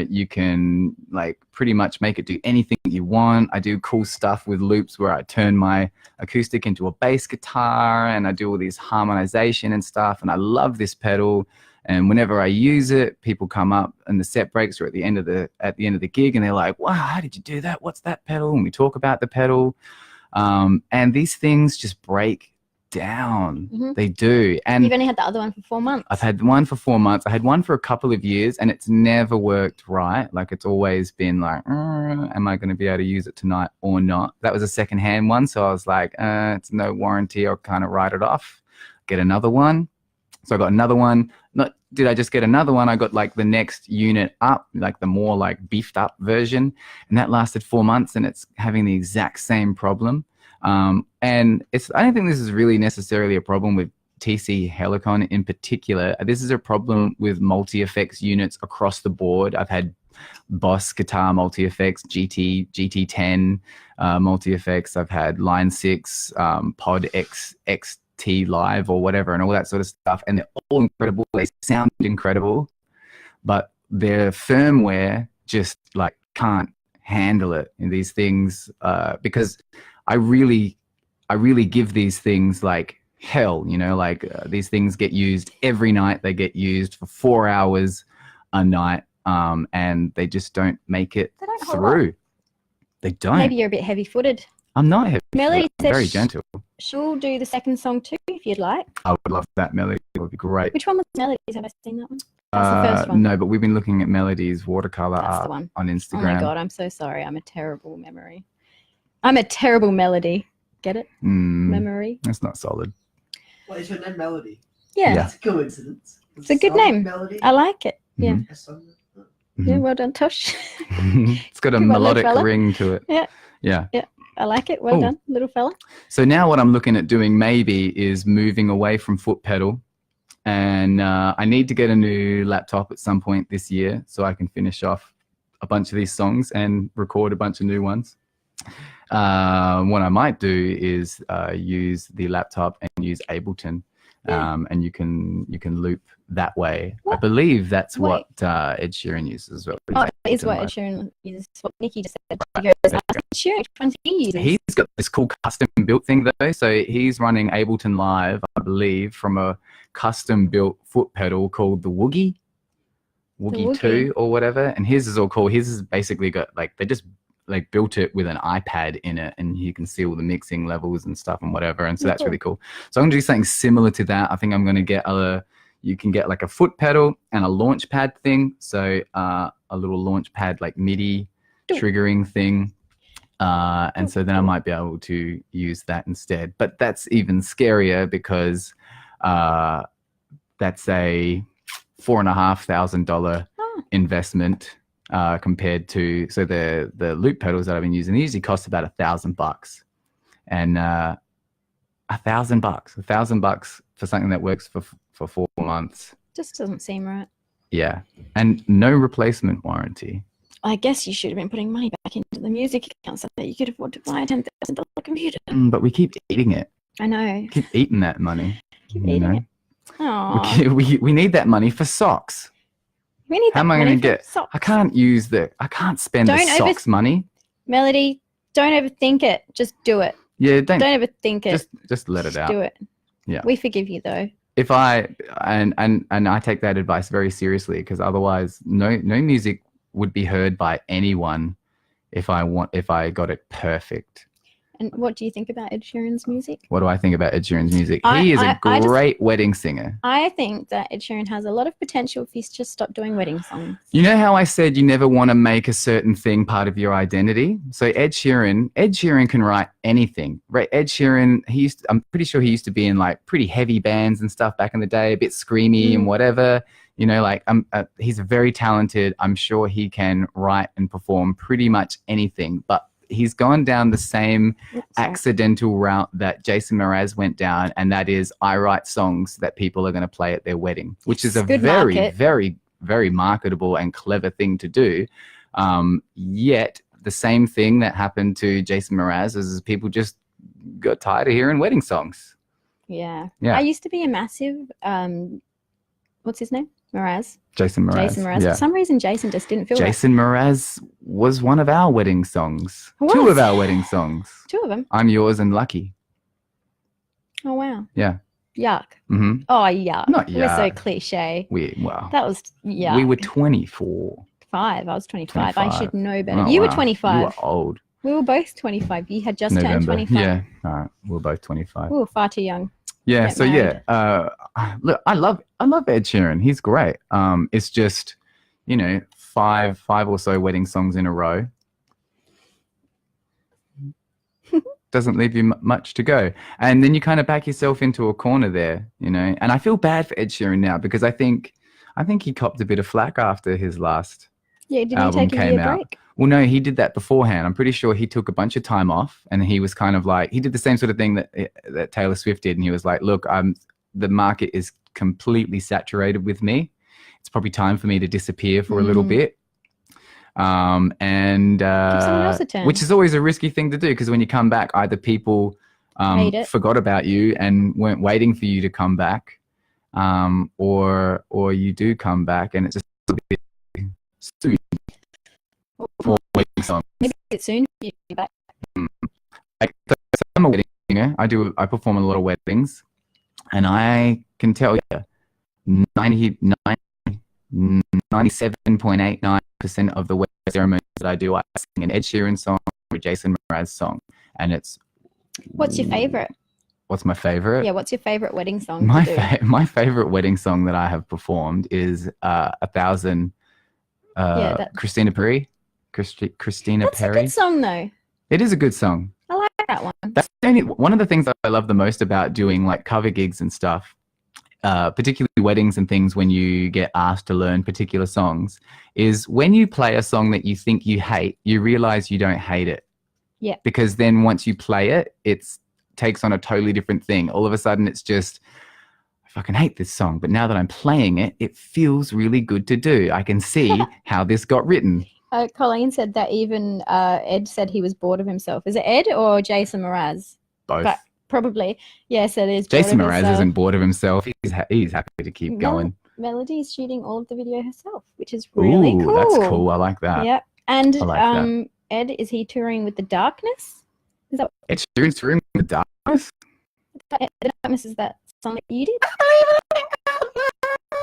You can like pretty much make it do anything you want. I do cool stuff with loops where I turn my acoustic into a bass guitar, and I do all this harmonization and stuff. And I love this pedal. And whenever I use it, people come up and the set breaks or at the end of the gig, and they're like, "Wow, how did you do that? What's that pedal?" And we talk about the pedal. And these things just break down. Mhm. They do. And You've only had the other one for 4 months. I've had one for 4 months. I had one for a couple of years, and it's never worked right. Like, it's always been like, am I going to be able to use it tonight or not? That was a secondhand one, so I was like, it's no warranty. I'll kind of write it off. Get another one. So I got another one. Not did I just get another one? I got like the next unit up, like the more like beefed up version, and that lasted 4 months, and it's having the exact same problem. And I don't think this is really necessarily a problem with TC Helicon in particular. This is a problem with multi-effects units across the board. I've had Boss guitar multi-effects, GT10 multi-effects. I've had Line 6, Pod XT Live or whatever, and all that sort of stuff. And they're all incredible. They sound incredible, but their firmware just like can't handle it in these things, because I really give these things like hell, like these things get used every night. They get used for 4 hours a night, and they just don't make it They don't hold through. They don't. Maybe you're a bit heavy-footed. I'm not heavy. Melody I'm says very gentle. she'll do the second song too, if you'd like. I would love that. Melody. It would be great. Which one was Melody's? Have I seen that one? That's the first one. No, but we've been looking at Melody's watercolor That's the art one. on Oh Instagram. my God, I'm so sorry. I'm a terrible memory. I'm a terrible melody. Get it? Memory. That's not solid. What is your name, Melody? Yeah. That's a coincidence. It's a good name. Melody. I like it. Yeah. Mhm. A song. Yeah, well done, Tosh. It's got a Come on, little melodic fella. ring to it. Yeah. Yeah. I like it. Well Ooh. done, little fella. So now what I'm looking at doing maybe is moving away from foot pedal, and I need to get a new laptop at some point this year so I can finish off a bunch of these songs and record a bunch of new ones. What I might do is use the laptop and use Ableton, and you can loop that way. I What? believe that's Wait. what Ed Sheeran uses as well. Oh, it is Ableton what Live. Ed Sheeran uses. What Nikki just said. He goes, "Ask Ed Sheeran which ones he uses." He's got this cool custom built thing though. So he's running Ableton Live, I believe, from a custom built foot pedal called the Woogie Woogie. 2 or whatever. And his is all cool. His has basically got like, they just like built it with an iPad in it, and you can see all the mixing levels and stuff and whatever. And so Oh, that's cool. really cool. So I'm gonna do something similar to that. I think I'm gonna get you can get like a foot pedal and a launch pad thing. So a little launch pad like MIDI Cool. triggering thing. And so then I might be able to use that instead. But that's even scarier because that's a $4,500 Oh. investment compared to, so the loop pedals that I've been using, they usually cost about $1,000. And $1,000 for something that works for 4 months. Just doesn't seem right. Yeah. And no replacement warranty. I guess you should have been putting money back into the music account so that you could afford to buy a $10,000 computer. But we keep eating it. I know. Keep eating that money. Keep you eating know? it. Aw. We need that money for socks. We need How that am I money going to for get? socks. I can't spend the Don't socks money. Melody, don't overthink it. Just do it. Yeah, Don't overthink it. just let it Just out. do it. Yeah. We forgive you though. If I and I take that advice very seriously, because otherwise no music would be heard by anyone if I got it perfect. And what do you think about Ed Sheeran's music? What do I think about Ed Sheeran's music? I- He is I- a I just- great wedding singer. I think that Ed Sheeran has a lot of potential if he's just stopped doing wedding songs. You know how I said you never want to make a certain thing part of your identity? So Ed Sheeran can write anything. Right? Ed Sheeran, I'm pretty sure he used to be in like pretty heavy bands and stuff back in the day, a bit screamy and whatever. You know, like he's very talented. I'm sure he can write and perform pretty much anything, but he's gone down the same accidental route that Jason Mraz went down, and that is I write songs that people are going to play at their wedding, which is a Good very, market. very, very marketable and clever thing to do. Yet the same thing that happened to Jason Mraz is people just got tired of hearing wedding songs. Yeah. Yeah. I used to be a massive, what's his name? Mraz. Jason Mraz. Jason Mraz. Yeah. For some reason, Jason just didn't feel right. Jason Mraz was one of our wedding songs. Who Two was? of our wedding songs. Two of them. I'm Yours and Lucky. Oh, wow. Yeah. Yuck. Mm-hmm. Oh, yuck. Not We're so yuck. cliche. Wow. That was, yeah. We were 24. 5. I was 25. I 25. should know better. Oh, You were wow. 25. You were old. We were both 25. You had just turned November. 25. Yeah. All right. We were both 25. We were far too young. Yeah. get So married. look, I love Ed Sheeran. He's great. It's just, you know, five or so wedding songs in a row. Doesn't leave you much to go. And then you kind of back yourself into a corner there, you know. And I feel bad for Ed Sheeran now because I think he copped a bit of flack after his last Yeah, did he album take a came year out. break? Well, no, he did that beforehand. I'm pretty sure he took a bunch of time off, and he was kind of like, he did the same sort of thing that Taylor Swift did, and he was like, look, the market is completely saturated with me. It's probably time for me to disappear for a little bit. Give someone else a turn. Which is always a risky thing to do, because when you come back, either people Hate it. forgot about you and weren't waiting for you to come back, or you do come back and it's just a bit soon for wedding songs. Maybe it's soon. You be back. Like, so I'm a wedding singer. I perform at a lot of weddings, and I can tell you 97.89% of the wedding ceremonies that I do, I sing an Ed Sheeran song or a Jason Mraz song, and it's. What's your favorite? What's my favorite? Yeah, what's your favorite wedding song? My to do? my favorite wedding song that I have performed is 1,000. Christina Perry. Christina That's Perry. a good song, though. It is a good song. I like that one. That's one of the things that I love the most about doing like cover gigs and stuff, particularly weddings and things when you get asked to learn particular songs, is when you play a song that you think you hate, you realize you don't hate it. Yeah. Because then once you play it, it takes on a totally different thing. All of a sudden it's just, I fucking hate this song, but now that I'm playing it, it feels really good to do. I can see how this got written. Colleen said that even Ed said he was bored of himself. Is it Ed or Jason Mraz? Both. But probably. Yes, it is. Jason bored of Mraz himself. isn't bored of himself. He's happy to keep going. Melody is shooting all of the video herself, which is really Ooh, cool. that's cool. I like that. Yep. And I like that. Ed, is he touring with The Darkness? Is that Ed Sheeran's touring with the Darkness. The Darkness is that song that you did?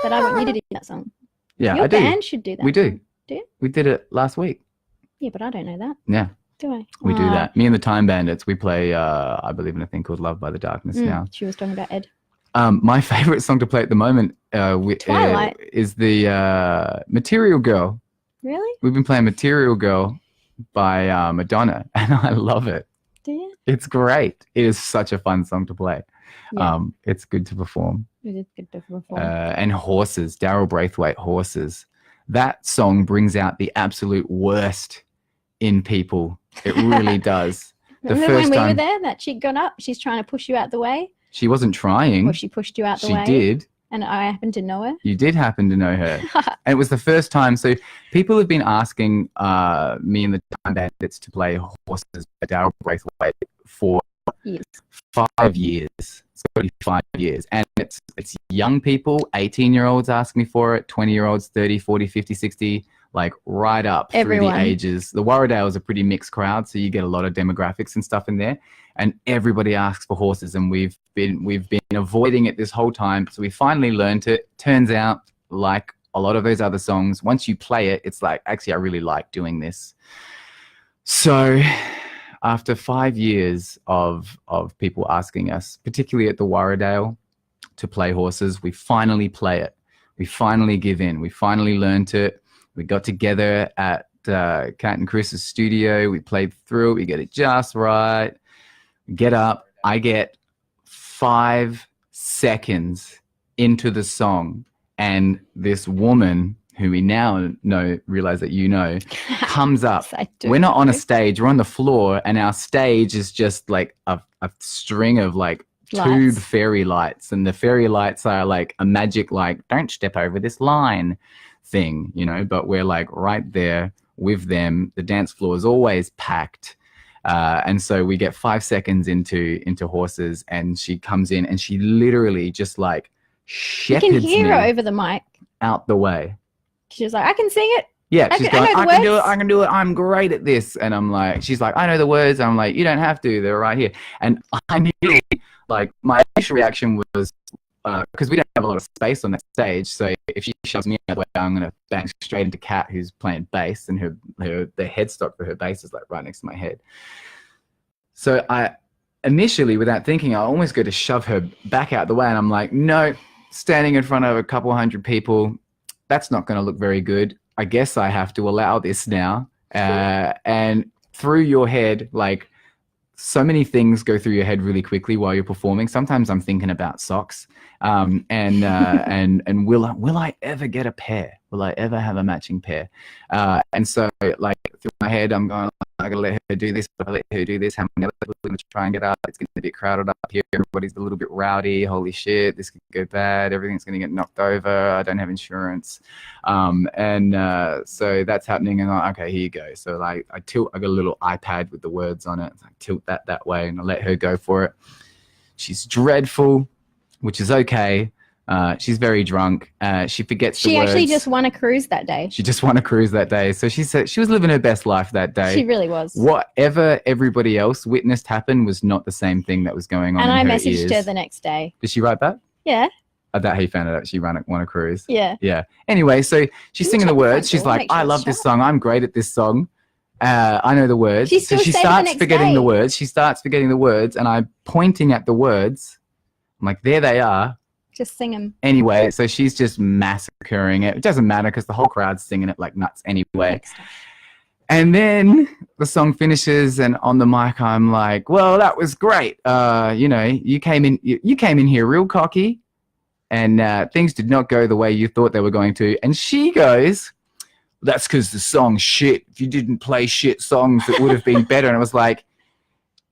That I want you to do that song. Yeah, Your I do. band should do that. We do. Do you? We did it last week. Yeah, but I don't know that. Yeah, Do I? we do Aw. that. Me and the Time Bandits, we play, I believe in a thing called Love by the Darkness now. She was talking about Ed. My favorite song to play at the moment Twilight. is the Material Girl. Really? We've been playing Material Girl by Madonna, and I love it. Do you? It's great. It is such a fun song to play. Yeah. It's good to perform. It is good to perform. And Horses, Daryl Braithwaite, Horses. That song brings out the absolute worst in people. It really does. Remember when we were there? That chick got up. She's trying to push you out the way. She wasn't trying. Or she pushed you out the She way. did. And I happened to know her. You did happen to know her. And it was the first time. So people have been asking me and the Time Bandits to play Horses by Daryl Braithwaite for Yes. 5 years. It's got to be 5 years. And it's young people, 18-year-olds ask me for it, 20-year-olds, 30, 40, 50, 60, like right up through Everyone. the ages. The Warradale is a pretty mixed crowd, so you get a lot of demographics and stuff in there. And everybody asks for Horses, and we've been avoiding it this whole time. So we finally learned it. Turns out, like a lot of those other songs, once you play it, it's like, actually, I really like doing this. So after 5 years of people asking us, particularly at the Warradale, to play horses, we finally play it. We finally give in. We finally learned it. We got together at Kat and Chris's studio. We played through it. We get it just right. We get up. I get 5 seconds into the song, and this woman, who we now realize that comes up. Yes, I do. We're not on a stage. We're on the floor, and our stage is just like a string of like tube Lights. fairy lights, and the fairy lights are like a magic, like, don't step over this line thing, but we're like right there with them. The dance floor is always packed. And so we get 5 seconds into horses, and she comes in and she literally just like You can shepherds hear me her over the mic. out the way. She was like, I can sing it. Yeah, I she's can- I going, know the I can do it, words." I can do it, I'm great at this. And I'm like, she's like, I know the words. I'm like, you don't have to, they're right here. And I knew, like, my initial reaction was, because we don't have a lot of space on that stage, so if she shoves me out of the way, I'm going to bang straight into Kat, who's playing bass, and the headstock for her bass is like right next to my head. So I initially, without thinking, I almost go to shove her back out the way, and I'm like, no, standing in front of a couple hundred people, that's not going to look very good. I guess I have to allow this now. And through your head, like, so many things go through your head really quickly while you're performing. Sometimes I'm thinking about socks, and will I ever get a pair? Will I ever have a matching pair? And so, like, through my head, I'm going, I gotta let her do this, but I let her do this. How many other people are going to try and get up? It's going to be crowded up here. Everybody's a little bit rowdy. Holy shit, this could go bad. Everything's going to get knocked over. I don't have insurance, so that's happening. And I'm like, okay, here you go. So like, I got a little iPad with the words on it. I tilt that way, and I let her go for it. She's dreadful, which is okay. She's very drunk. She forgets the She words. actually just won a cruise that day. She just won a cruise that day. So she said she was living her best life that day. She really was. Whatever everybody else witnessed happen was not the same thing that was going on And in I her messaged ears. her the next day. Did she write back? Yeah. Is that how you found out she won a cruise? Yeah. Yeah. Anyway, so she's You singing check the the front words. She's door, like, make sure I it's love this shut. song. I'm great at this song. I know the words. She So still she stayed the starts next forgetting day. the words. She starts forgetting the words, and I'm pointing at the words. I'm like, there they are. Just sing them. Anyway, so she's just massacring it. It doesn't matter because the whole crowd's singing it like nuts anyway. And then the song finishes, and on the mic, I'm like, "Well, that was great. You came in here real cocky, and things did not go the way you thought they were going to." And she goes, "That's because the song's shit. If you didn't play shit songs, it would have been better." And I was like,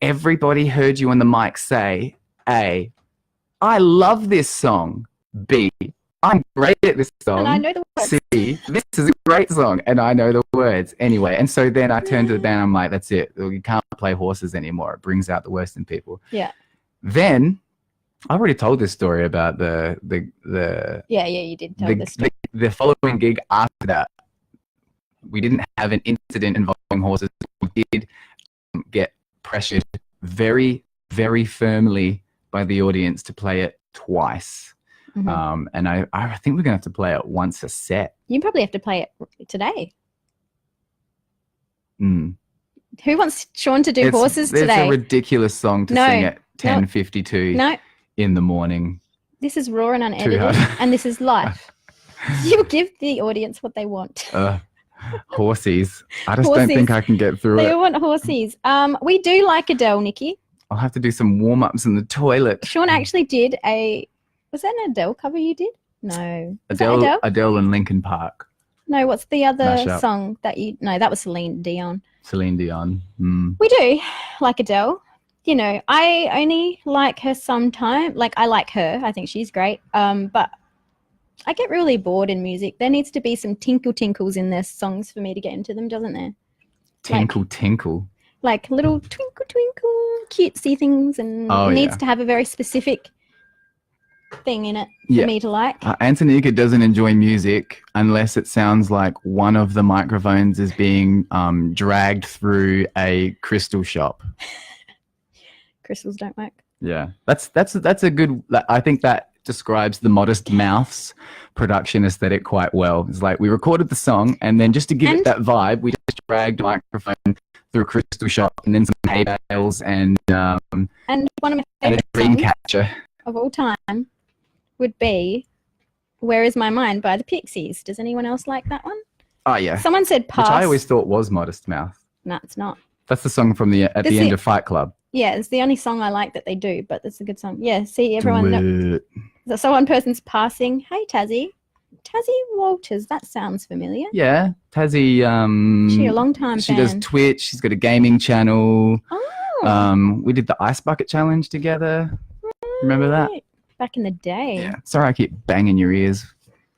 "Everybody heard you on the mic say, A, I love this song. B, I'm great at this song. And I know the words. C, this is a great song, and I know the words." Anyway, and so then I turned to the band. I'm like, "That's it. You can't play horses anymore. It brings out the worst in people." Yeah. Then I already told this story about the Yeah, you did tell this story. the following gig after that. We didn't have an incident involving horses. We did get pressured very, very firmly by the audience to play it twice. Mhm. And I think we're going to have to play it once a set. You probably have to play it today. Mm. Who wants Sean to do horses It's today? a ridiculous song to No, sing at 10:52 No, in the morning. this is raw and unedited, hard. and this is live. You give the audience what they want. Horsies. I just don't think Horsies. I can get through They it. all want horsies. We do like Adele, Nikki. I'll have to do some warm-ups in the toilet. Sean actually did was that an Adele cover you did? No. Was that Adele? Adele and Linkin Park. No, what's the other Mashup. song that no, that was Celine Dion. Celine Dion. Mm. We do like Adele. You know, I only like her sometime. Like, I like her. I think she's great. But I get really bored in music. There needs to be some tinkles in their songs for me to get into them, doesn't there? Tinkle, tinkle. Like little twinkle, cutesy things, and Oh, it needs yeah. to have a very specific thing in it for Yeah. me to like. Antonika doesn't enjoy music unless it sounds like one of the microphones is being dragged through a crystal shop. Crystals don't work. Yeah, that's a good. I think that describes the Modest Mouths production aesthetic quite well. It's like we recorded the song, and then just to give it And- that vibe, we just dragged a microphone through a crystal shop and then some hay bales and And one of my a favorite dream songs catcher. of all time would be "Where Is My Mind" by the Pixies. Does anyone else like that one? Oh yeah, Someone said pass. which I always thought was Modest Mouth. No, it's not. That's the song from the at This the end is- of Fight Club. Yeah, it's the only song I like that they do, but it's a good song. Yeah, see, everyone Do it. so one person's passing. Hey, Tassie. Tassie Walters, that sounds familiar. Yeah, Tassie. She a long time She fan. does Twitch. She's got a gaming channel. Oh, We did the ice bucket challenge together. Remember that? right. Back in the day. Yeah. Sorry, I keep banging your ears.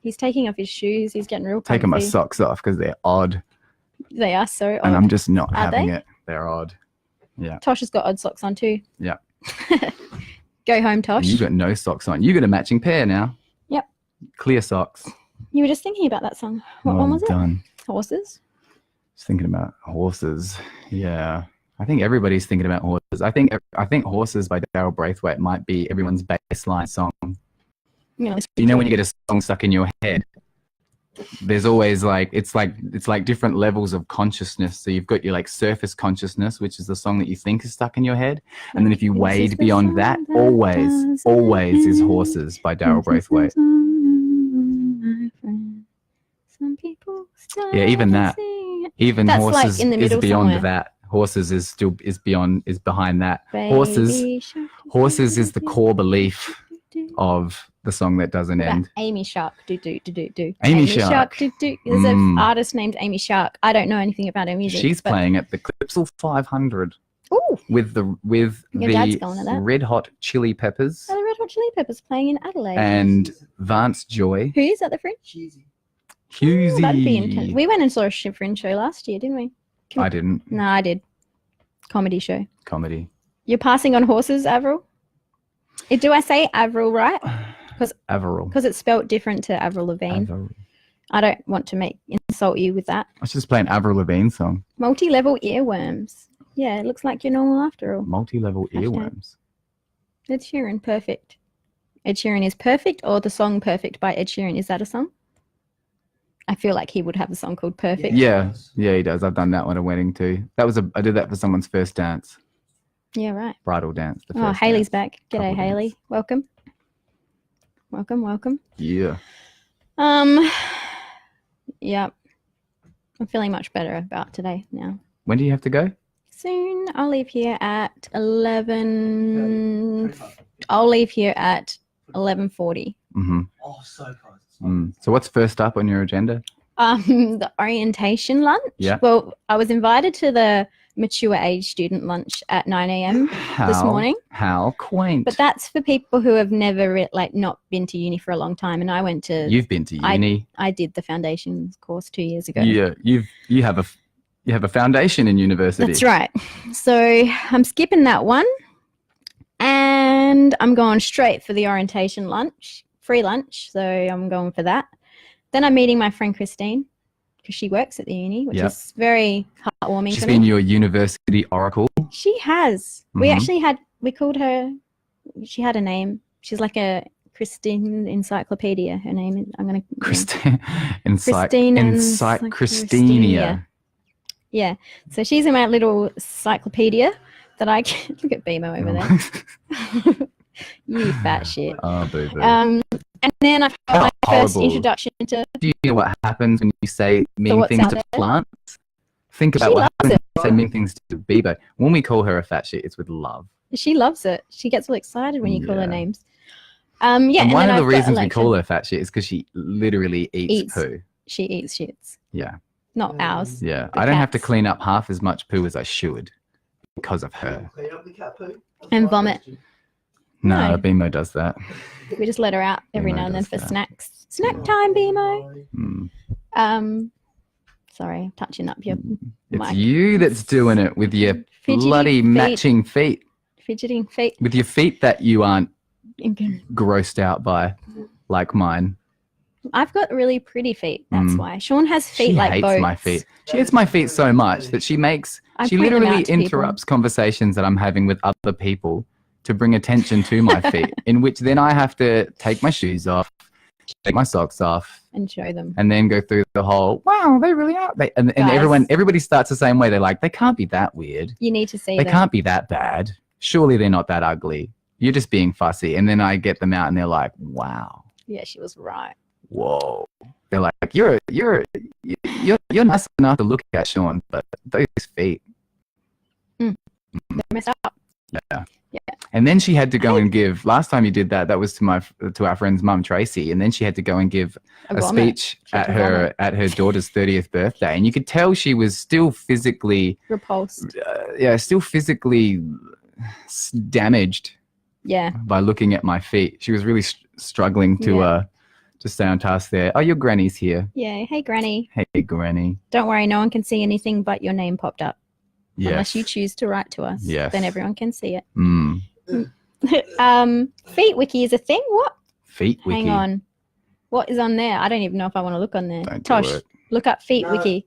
He's taking off his shoes. He's getting real comfy. Taking my socks off because they're odd, They are so and odd. I'm just not Are having they? it. They're odd. Tosh has got odd socks on too. Yeah. Go home, Tosh. You got no socks on. You got a matching pair now. Yep. Clear socks. You were just thinking about that song. What Well one was it? done. Horses? Just thinking about horses. Yeah. I think everybody's thinking about horses. I think Horses by Daryl Braithwaite might be everyone's baseline song. You know, You know when you get a song stuck in your head, there's always like it's like different levels of consciousness. So you've got your like surface consciousness, which is the song that you think is stuck in your head, and then if you This is wade the beyond song that, that always is doesn't Horses by Daryl Braithwaite. My friend. Some people Yeah, even that. sing. Even That's, like, Horses in the is middle beyond somewhere. that. Horses is behind that. Baby shark, Horses is the core belief of the song that doesn't What about end. Amy Shark. Do. Amy Shark. Do. There's an Mm. artist named Amy Shark. I don't know anything about her music. She's but- playing at the Clipsal 500 Ooh, with Your dad's going to that. Red Hot Chili Peppers are the Red Hot Chili Peppers playing in Adelaide? and Vance Joy. Who is at the Fringe? Cheesy. Ooh, that'd be intense. Hughesy. We went and saw a Fringe show last year, didn't we? I didn't. No, I did. Comedy show. Comedy. You're passing on Horses, Avril? Do I say Avril right? Averill. Because it's spelt different to Avril Lavigne. Averill. I don't want to insult you with that. I was just playing Avril Lavigne song. Multi-level earworms. Yeah, it looks like you're normal after all. Multi-level Hashtag. earworms. Ed Sheeran, perfect. Ed Sheeran is perfect, or the song "Perfect" by Ed Sheeran. Is that a song? I feel like he would have a song called "Perfect." Yeah, he does. I've done that one at a wedding too. I did that for someone's first dance, Yeah, right. bridal dance. The Oh, first Haley's dance. back. G'day, Couple Haley. dance. Welcome. Welcome. Yeah. Yeah. I'm feeling much better about today now. When do you have to go? Soon. I'll leave here at 11. 25. I'll leave here at 11:40. Mm-hmm. Oh, so close. So what's first up on your agenda? The orientation lunch. Yeah. Well, I was invited to the mature age student lunch at 9 a.m. this morning. How quaint. But that's for people who have never not been to uni for a long time. And I went to. You've been to uni. I did the foundations course 2 years ago. Yeah, you have a foundation in university. That's right. So I'm skipping that one, and I'm going straight for the orientation lunch, free lunch. So I'm going for that. Then I'm meeting my friend Christine because she works at the uni, which Yep. is very heartwarming She's for been me. your university oracle. She has. We Mhm. actually we called her. She had a name. She's like a Christine encyclopedia. Her name is. I'm gonna. Christine, Christine Christinia. Yeah. So she's in my little encyclopedia that I can look at BMO over there. You fat shit. Oh, boo boo. And then I've got How my first horrible. introduction to. Do you know what happens when you say mean what's things out to there? plants? Think about She what loves happens it. when you say mean things to Bieber. When we call her a fat shit, it's with love. She loves it. She gets all excited when you call her Yeah. names. Yeah. and one then of the I've got reasons we Alexa. call her fat shit is because she literally eats Eats. poo. She eats shits, Yeah, not ours. yeah. The I don't have to cats. clean up half as much poo as I should because of her. Clean up the cat poo. That's And my vomit. question. No, No. BMO does that. We just let her out every Bimo now and then does for that. snacks. Snack time, BMO. Mm. Sorry, touching up your It's Mike. you that's doing it with your Fidgety bloody feet. matching feet. fidgeting feet. With your feet that you aren't grossed out by, like mine. I've got really pretty feet. That's Mm. why. Sean has feet She like hates boats. my feet. She hates my feet so much that she I she point them literally out to people. interrupts conversations that I'm having with other people to bring attention to my feet, in which then I have to take my shoes off, take my socks off, And show them. and then go through the whole, wow, they really are. And Guys. everybody starts the same way. They're like, they can't be that weird. You need to see They them. can't be that bad. Surely they're not that ugly. You're just being fussy. And then I get them out and they're like, wow, Yeah, she was right. whoa. They're like, you're nice enough to look at, Sean, but those feet. They messed up. Yeah. Yeah. And then she had to go and give, last time you did that, that was to our friend's mum, Tracy. And then she had to go and give a vomit. speech She had at to vomit. her daughter's 30th birthday. And you could tell she was still physically, Repulsed. still physically damaged Yeah. by looking at my feet. She was really struggling to stay on task there. Oh, your granny's here. Yeah. Hey, Granny. Hey, granny. Don't worry, no one can see anything but your name popped up. Yes. Unless you choose to write to us. Yes. Then everyone can see it. Mm. Feet wiki is a thing? What? Feet wiki. Hang on. What is on there? I don't even know if I want to look on there. Don't do Tosh, it. look up feet No. wiki.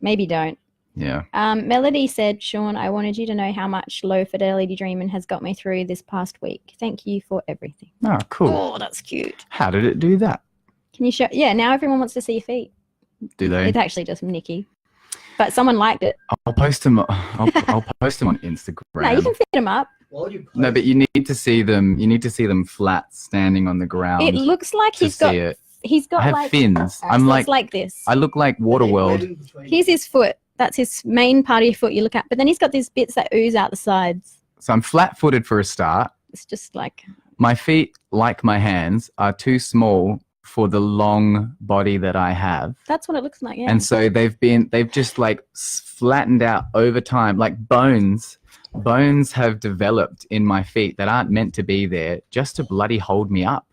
Maybe don't. Yeah. Melody said, Sean, I wanted you to know how much low fidelity dreaming has got me through this past week. Thank you for everything. Oh, cool. Oh, that's cute. How did it do that? Can you show? Yeah, now everyone wants to see your feet. Do they? It's actually just Nikki. But someone liked it. I'll post them. I'll post them on Instagram. No, you can fit them up. Why would you post No, but you need to see them. You need to see them flat, standing on the ground. It looks like to he's got see it. he's got I have like fins. Alright, I'm so like, it's like this. I look like Waterworld. in between? Here's his foot. That's his main part of your foot you look at. But then he's got these bits that ooze out the sides. So I'm flat-footed for a start. It's just like My feet, like my hands, are too small for the long body that I have. that's what it looks like. Yeah. And so they've just like flattened out over time, like bones have developed in my feet that aren't meant to be there, just to bloody hold me up.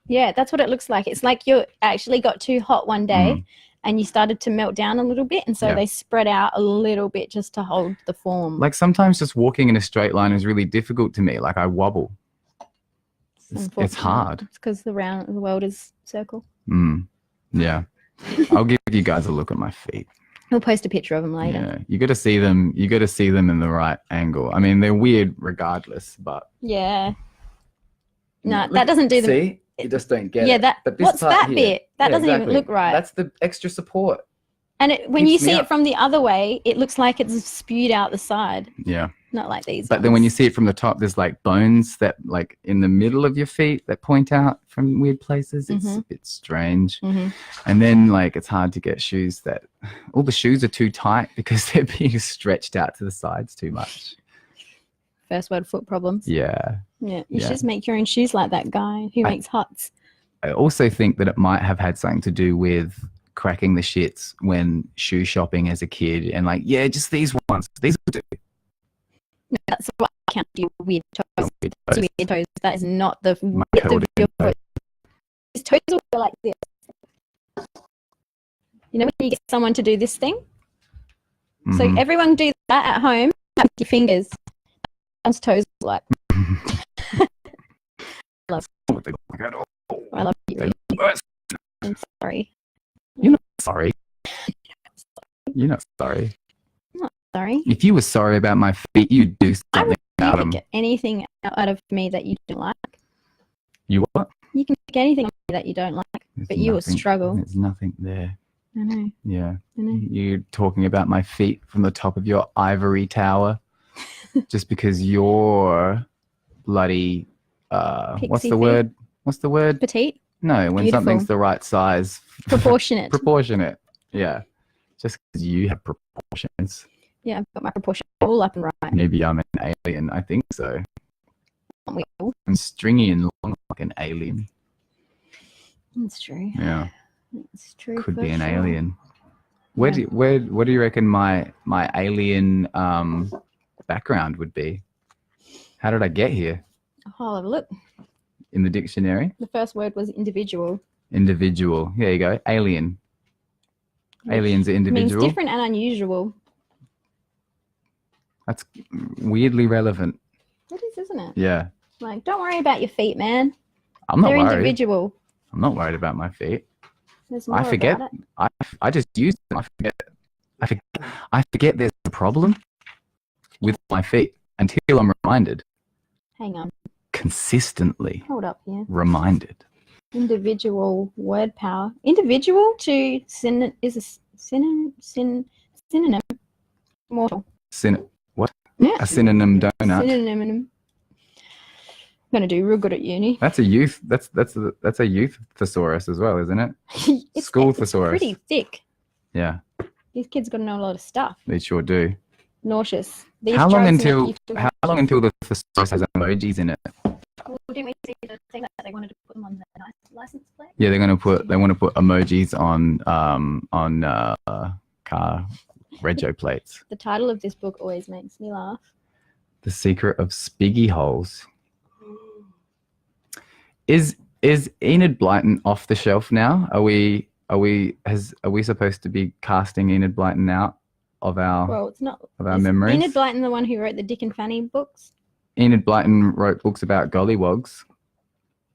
Yeah, that's what it looks like. It's like you actually got too hot one day Mm. and you started to melt down a little bit. And so Yeah. they spread out a little bit just to hold the form. Like sometimes just walking in a straight line is really difficult to me. Like I wobble. It's Unfortunately. hard. It's because the world is circle. Mm. Yeah. I'll give you guys a look at my feet. We'll post a picture of them later. Yeah. You got to see them. You got to see them in the right angle. I mean, they're weird regardless, but Yeah. No, that doesn't do them. See, you just don't get Yeah, it. that. But this What's part that here- bit? That Yeah, doesn't exactly. even look right. That's the extra support. And when you keeps me see up. it from the other way, it looks like it's spewed out the side, Yeah. not like these. But then when you ones. see it from the top, there's like bones that like in the middle of your feet that point out from weird places. It's a bit strange. Mhm. And then like it's hard to get shoes that all the shoes are too tight because they're being stretched out to the sides too much. First word foot problems. Yeah. Yeah, you Yeah. should just make your own shoes like that guy who makes huts. I also think that it might have had something to do with cracking the shits when shoe shopping as a kid and like, yeah, just these ones. These will do. That's what I count your weird toes. Weird It's toes. weird toes. That is not the My width of curled your toe. foot. His toes will go like this. You know when you get someone to do this thing? So Mhm. everyone do that at home with your fingers. Someone's toes like. Oh, they look like that. Oh, I love you. they look worse. I'm sorry. You're not sorry. You're not sorry. Sorry. If you were sorry about my feet, you'd do I something would about never them. get anything out of me that you don't like. You what? You can pick anything on me that you don't like, There's but you will nothing- struggle. There's nothing there. I know. Yeah. I know. You're talking about my feet from the top of your ivory tower just because you're bloody what's Pixie the feet. word? What's the word? Petite, No, when Beautiful. something's the right size. proportionate. Proportionate. Yeah. Just because you have proportions. Yeah, I've got my proportion all up and right. Maybe I'm an alien. I think so. Aren't we all? I'm stringy and long like an alien. That's true. Yeah. It's true. Could for be an sure. alien. Where Yeah. what do you reckon my alien background would be? How did I get here? Oh, I'll have a look. In the dictionary? The first word was individual. Individual. There you go. Alien. Aliens are It means individual. different and unusual. That's weirdly relevant. It is, isn't it? Yeah. Like, don't worry about your feet, man. I'm not They're worried. individual. I'm not worried about my feet. There's more I forget. about it. I just use them. I forget there's a problem with my feet until I'm reminded. Hang on. Consistently Hold up here. reminded. Individual word power. Individual to is a synonym. Mortal. What? Yeah. A synonym donut. Synonym. I'm gonna do real good at uni. That's a youth. That's a youth thesaurus as well, isn't it? School thesaurus. Pretty thick. Yeah, These kids got to know a lot of stuff. they sure do. Nauseous. These How long drugs make until you feel the thesaurus has emojis in it? Well, didn't we see the thing that they wanted to put them on the license plate? Yeah, they want to put emojis on car rego plates. The title of this book always makes me laugh. The Secret of Spiggy Holes. Is Enid Blyton off the shelf now? Are we supposed to be casting Enid Blyton out of our It's not of our memories? Enid Blyton, the one who wrote the Dick and Fanny books. Enid Blyton wrote books about gollywogs.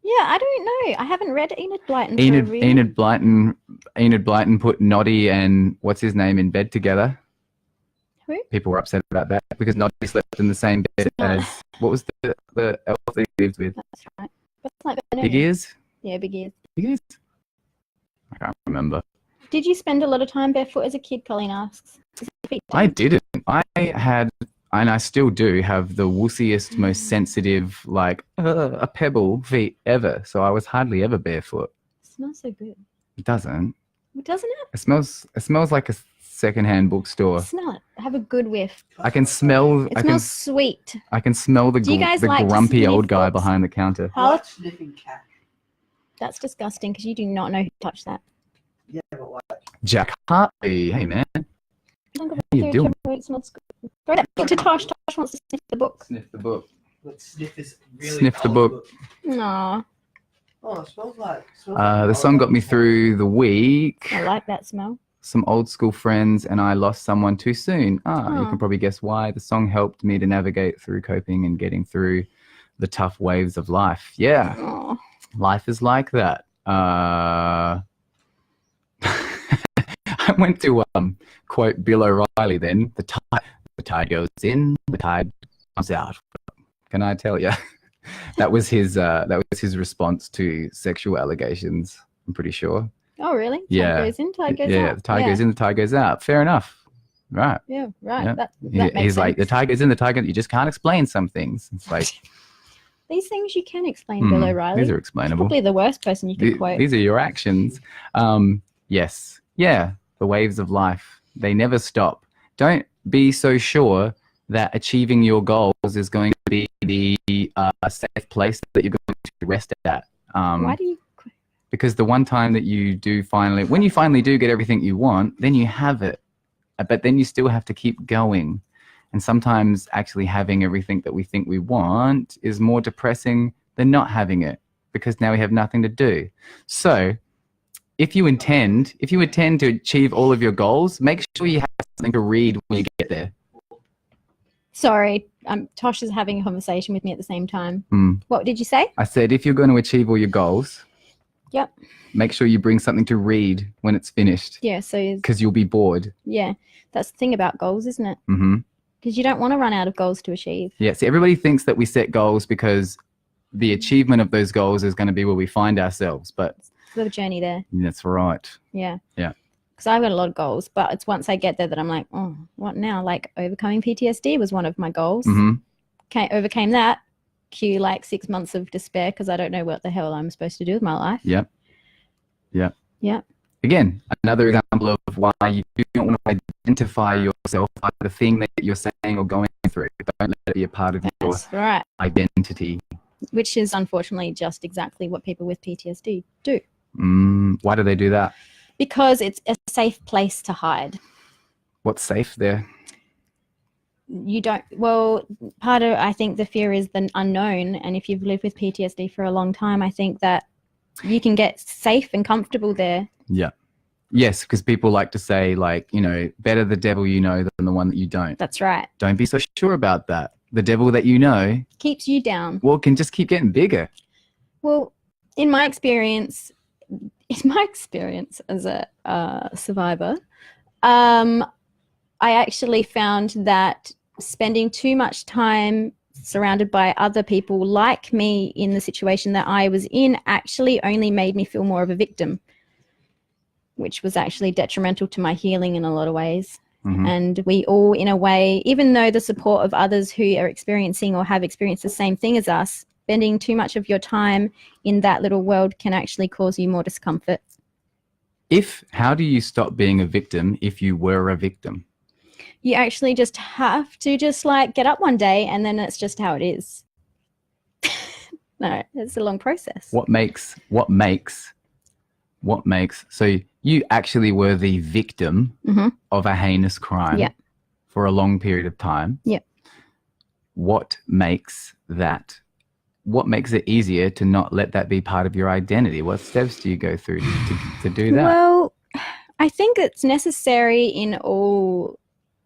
Yeah, I don't know. I haven't read Enid Blyton. For a really... Enid Blyton put Noddy and what's his name in bed together. Who? People were upset about that because Noddy slept in the same bed as what was the elf that he lived with? That's right. That's like Big Ears? Yeah, Big Ears. Big Ears? I can't remember. Did you spend a lot of time barefoot as a kid? Colleen asks. I didn't. I had, and I still do, have the wussiest, most sensitive, like a pebble feet ever. So I was hardly ever barefoot. It smells so good. It doesn't. Doesn't it? It smells like a secondhand bookstore. Smell it. Have a good whiff. I can smell. It smells sweet. I can smell the Do you guys like to grumpy sniff old guy books? behind the counter. I like sniffing cat. That's disgusting because you do not know who touched that. Yeah, but like. Jack Hartley, hey man, How you doing? It smells good. Throw that book to Tosh. Tosh wants to sniff the book. Sniff the book. Let's sniff this really. Sniff the old book. Aw, Oh, it smells like. The song got me through the week. I like that smell. Some old school friends and I lost someone too soon. You Aw. can probably guess why. The song helped me to navigate through coping and getting through the tough waves of life. Yeah, Aw. life is like that. I went to quote Bill O'Reilly then. The tide goes in, the tide comes out. Can I tell you? that was his response to sexual allegations, I'm pretty sure. Oh, really? Yeah. Tide goes in, tide goes Yeah, out. the tide goes in, the tide goes out. Fair enough. Right. Yeah, right. Yeah. That makes He's like, the sense. tide goes in, the tide goes out. You just can't explain some things. It's like, These things you can explain, Bill O'Reilly. these are explainable. Probably the worst person you could quote. These are your actions. Yes. Yeah. The waves of life, they never stop. Don't be so sure that achieving your goals is going to be the safe place that you're going to rest at. Why do you? Because the one time that you do finally, when you finally do get everything you want, then you have it. But then you still have to keep going. And sometimes actually having everything that we think we want is more depressing than not having it, because now we have nothing to do. So if you intend to achieve all of your goals, make sure you have something to read when you get there. Sorry, Tosh is having a conversation with me at the same time. Hmm. What did you say? I said, if you're going to achieve all your goals, Yep. make sure you bring something to read when it's finished, Yeah. So because you'll be bored. yeah, that's the thing about goals, isn't it? Mm-hmm. Because you don't want to run out of goals to achieve. Yeah, see, everybody thinks that we set goals because the achievement of those goals is going to be where we find ourselves, but It's the journey there. that's right. Yeah. Yeah. Because I've got a lot of goals, but it's once I get there that I'm like, oh, what now? Like overcoming PTSD was one of my goals. Mm-hmm. Overcame that. Cue like 6 months of despair because I don't know what the hell I'm supposed to do with my life. Yep. Yep. Yep. Again, another example of why you don't want to identify yourself by the thing that you're saying or going through. Don't let it be a part of your That's right. identity. Which is unfortunately just exactly what people with PTSD do. Why do they do that? Because it's a safe place to hide. What's safe there? Part of, I think the fear is the unknown. And if you've lived with PTSD for a long time, I think that you can get safe and comfortable there. Yeah. Yes, because people like to say, like, better the devil you know than the one that you don't. That's right. Don't be so sure about that. The devil that you know, Keeps you down. well, can just keep getting bigger. Well, in my experience as a survivor, I actually found that spending too much time surrounded by other people like me in the situation that I was in actually only made me feel more of a victim, which was actually detrimental to my healing in a lot of ways. Mhm. And we all, in a way, even though the support of others who are experiencing or have experienced the same thing as us, spending too much of your time in that little world can actually cause you more discomfort. How do you stop being a victim if you were a victim? You actually just have to just like get up one day and then it's just how it is. No, it's a long process. What makes so you actually were the victim Mhm. of a heinous crime Yeah. for a long period of time. Yeah. What makes it easier to not let that be part of your identity? What steps do you go through to do that? Well, I think it's necessary in all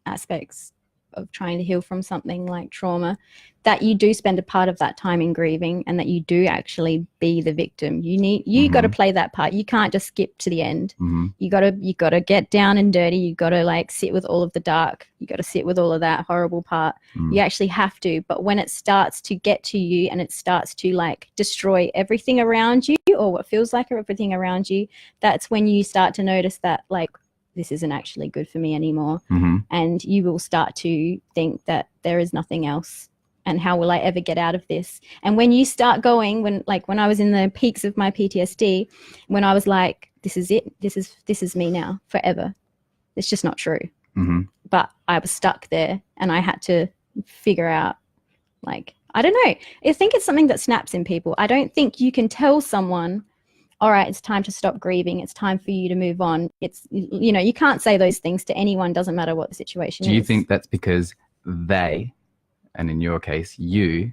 aspects of trying to heal from something like trauma that you do spend a part of that time in grieving and that you do actually be the victim. You got to play that part. You can't just skip to the end. Mhm. You got to get down and dirty. You got to like sit with all of the dark. You got to sit with all of that horrible part. Mm. You actually have to. But when it starts to get to you and it starts to like destroy everything around you or what feels like everything around you, that's when you start to notice that like this isn't actually good for me anymore. Mhm. And you will start to think that there is nothing else. And how will I ever get out of this? And when you start going, when I was in the peaks of my PTSD, when I was like, this is it, this is me now forever. It's just not true. Mhm. But I was stuck there and I had to figure out, like, I don't know. I think it's something that snaps in people. I don't think you can tell someone, all right, it's time to stop grieving. It's time for you to move on. It's, you know, you can't say those things to anyone, doesn't matter what the situation is. Do you think that's because they, and in your case, you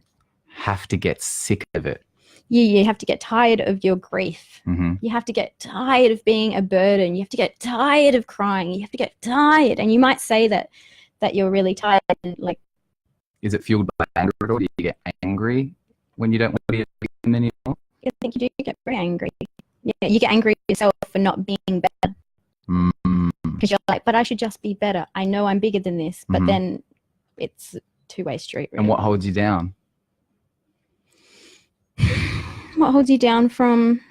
have to get sick of it? You have to get tired of your grief. Mhm. You have to get tired of being a burden. You have to get tired of crying. You have to get tired. And you might say that you're really tired. Like, Is it fueled by anger at all? Do you get angry when you don't want to be a victim anymore? I think you do get very angry. Yeah, you get angry at yourself for not being better Mm. because you're like, but I should just be better. I know I'm bigger than this, but Mhm. then it's a two-way street. Really. And what holds you down? What holds you down from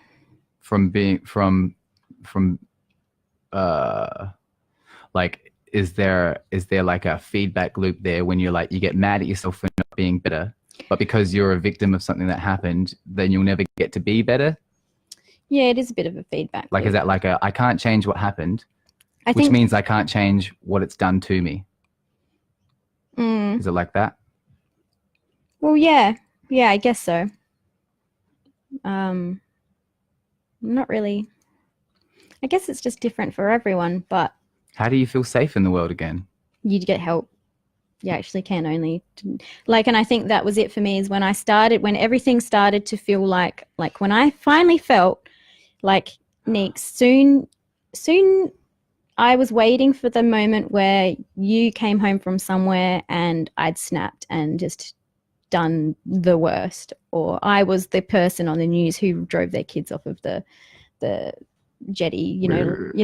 like, is there like a feedback loop there when you're like, you get mad at yourself for not being better, but because you're a victim of something that happened, then you'll never get to be better? Yeah, it is a bit of a feedback Like, loop. is that like I can't change what happened, I which think means I can't change what it's done to me? mm, Is it like that? well, yeah, I guess so. Not really. I guess it's just different for everyone, but How do you feel safe in the world again? you get help. You actually can only like, and I think that was it for me, is when everything started to feel like when I finally felt like, Nick, soon I was waiting for the moment where you came home from somewhere and I'd snapped and just done the worst, or I was the person on the news who drove their kids off of the jetty, you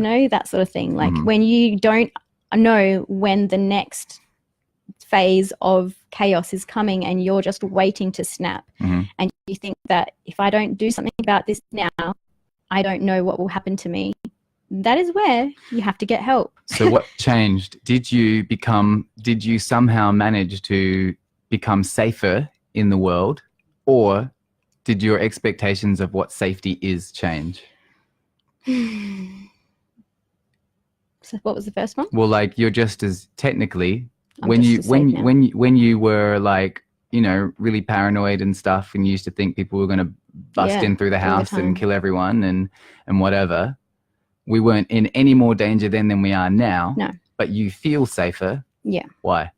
know, that sort of thing. Like when you don't know when the next phase of chaos is coming and you're just waiting to snap, and you think that if I don't do something about this now, I don't know what will happen to me. That is where you have to get help. So what changed? Did you somehow manage to become safer in the world, or did your expectations of what safety is change? So what was the first one? Well, like, you're just as technically I'm when just you as safe now. when you were like, you know, really paranoid and stuff, and you used to think people were going to bust Yeah, in through the all the house time. and kill everyone and whatever. We weren't in any more danger then than we are now. No. But you feel safer. Yeah. Why?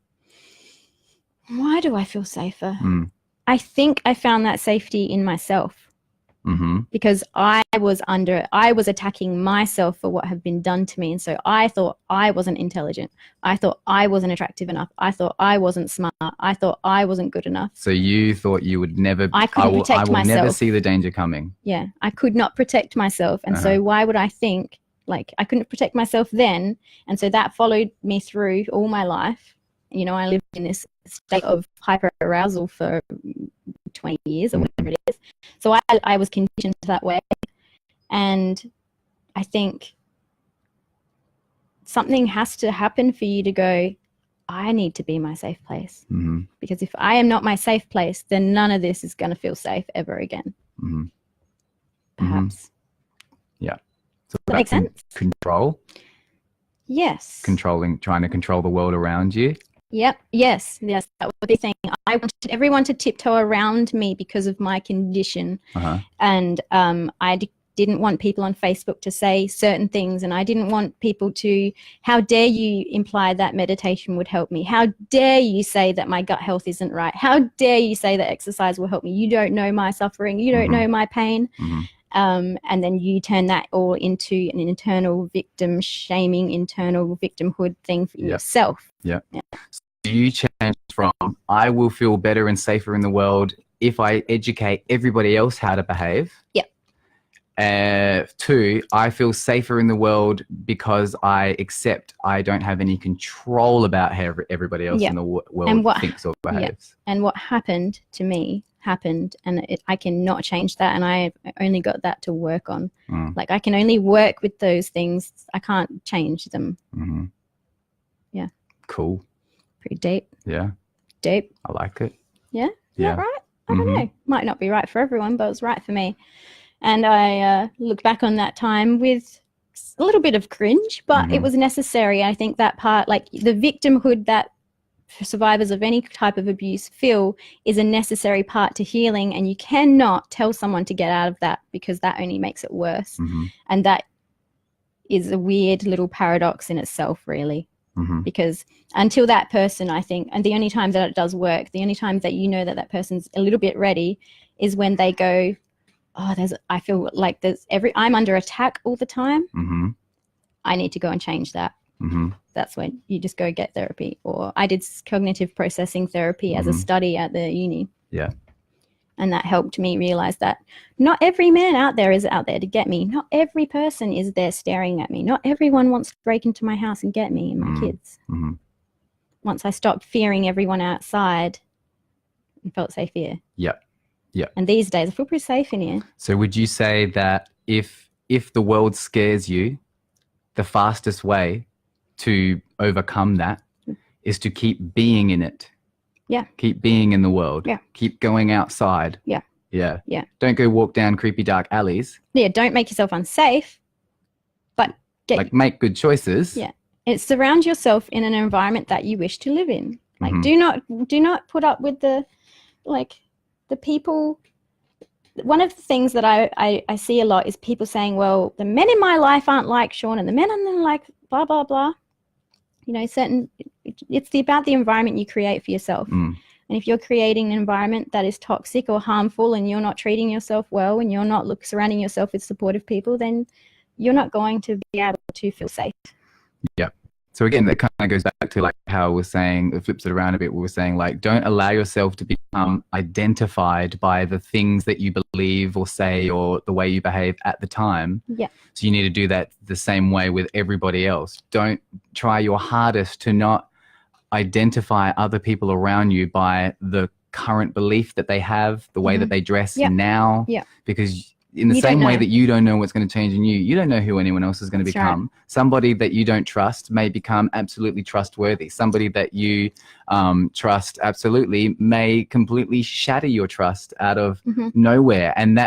Why do I feel safer? Mm. I think I found that safety in myself, Mm-hmm. because I was attacking myself for what had been done to me. And so I thought I wasn't intelligent. I thought I wasn't attractive enough. I thought I wasn't smart. I thought I wasn't good enough. So you thought you would never. I couldn't protect I will never myself. see the danger coming. Yeah, I could not protect myself. And so why would I think, like, I couldn't protect myself then? And so that followed me through all my life You know, I lived in this state of hyperarousal for 20 years or whatever it is. So I was conditioned that way. And I think something has to happen for you to go, I need to be my safe place. Mm-hmm. Because if I am not my safe place, then none of this is going to feel safe ever again. Mm-hmm. Perhaps. Yeah. So Does that make sense? Control. Yes. Trying to control the world around you. Yep. Yes. That would be saying I wanted everyone to tiptoe around me because of my condition. Uh-huh. And didn't want people on Facebook to say certain things, and I didn't want people to, how dare you imply that meditation would help me? How dare you say that my gut health isn't right? How dare you say that exercise will help me? You don't know my suffering. You don't know my pain. And then you turn that all into an internal victim shaming, internal victimhood thing for yourself. Yeah. So you change from, I will feel better and safer in the world if I educate everybody else how to behave. Yep. To, I feel safer in the world because I accept I don't have any control about how everybody else in the world thinks or behaves. And what happened to me happened, and I cannot change that, and I only got that to work on. Like, I can only work with those things. I can't change them. Mm-hmm. Yeah. Cool. Pretty deep. Yeah. Deep. I like it. Yeah? Is that right? I don't know. Might not be right for everyone, but it was right for me. And I look back on that time with a little bit of cringe, but it was necessary. I think that part, like the victimhood that survivors of any type of abuse feel, is a necessary part to healing. And you cannot tell someone to get out of that, because that only makes it worse. And that is a weird little paradox in itself, really. Because until that person, I think, and the only time that it does work, the only time that you know that that person's a little bit ready is when they go, I feel like I'm under attack all the time. I need to go and change that. That's when you just go get therapy. Or I did cognitive processing therapy as a study at the uni. Yeah. And that helped me realize that not every man out there is out there to get me. Not every person is there staring at me. Not everyone wants to break into my house and get me and my kids. Once I stopped fearing everyone outside and felt safe here. Yeah. Yeah. And these days I feel pretty safe in here. So would you say that if the world scares you, the fastest way to overcome that is to keep being in it? Yeah. Keep being in the world. Yeah. Keep going outside. Yeah. Yeah. Yeah. Don't go walk down creepy dark alleys. Yeah. Don't make yourself unsafe, but make good choices. Yeah. And surround yourself in an environment that you wish to live in. Like, do not put up with the people. One of the things that I see a lot is people saying, well, the men in my life aren't like Sean, and the men are like blah, blah, blah. You know, it's about the environment you create for yourself. And if you're creating an environment that is toxic or harmful, and you're not treating yourself well, and you're not surrounding yourself with supportive people, then you're not going to be able to feel safe. Yeah. So again, that kind of goes back to like how we're saying, it flips it around a bit. We were saying, like, don't allow yourself to become identified by the things that you believe or say or the way you behave at the time. Yeah. So you need to do that the same way with everybody else. Don't try your hardest to not identify other people around you by the current belief that they have, the way that they dress now. Yeah. Because in the same way that you don't know what's going to change in you, you don't know who anyone else is going to become. Right. Somebody that you don't trust may become absolutely trustworthy. Somebody that you trust absolutely may completely shatter your trust out of nowhere. And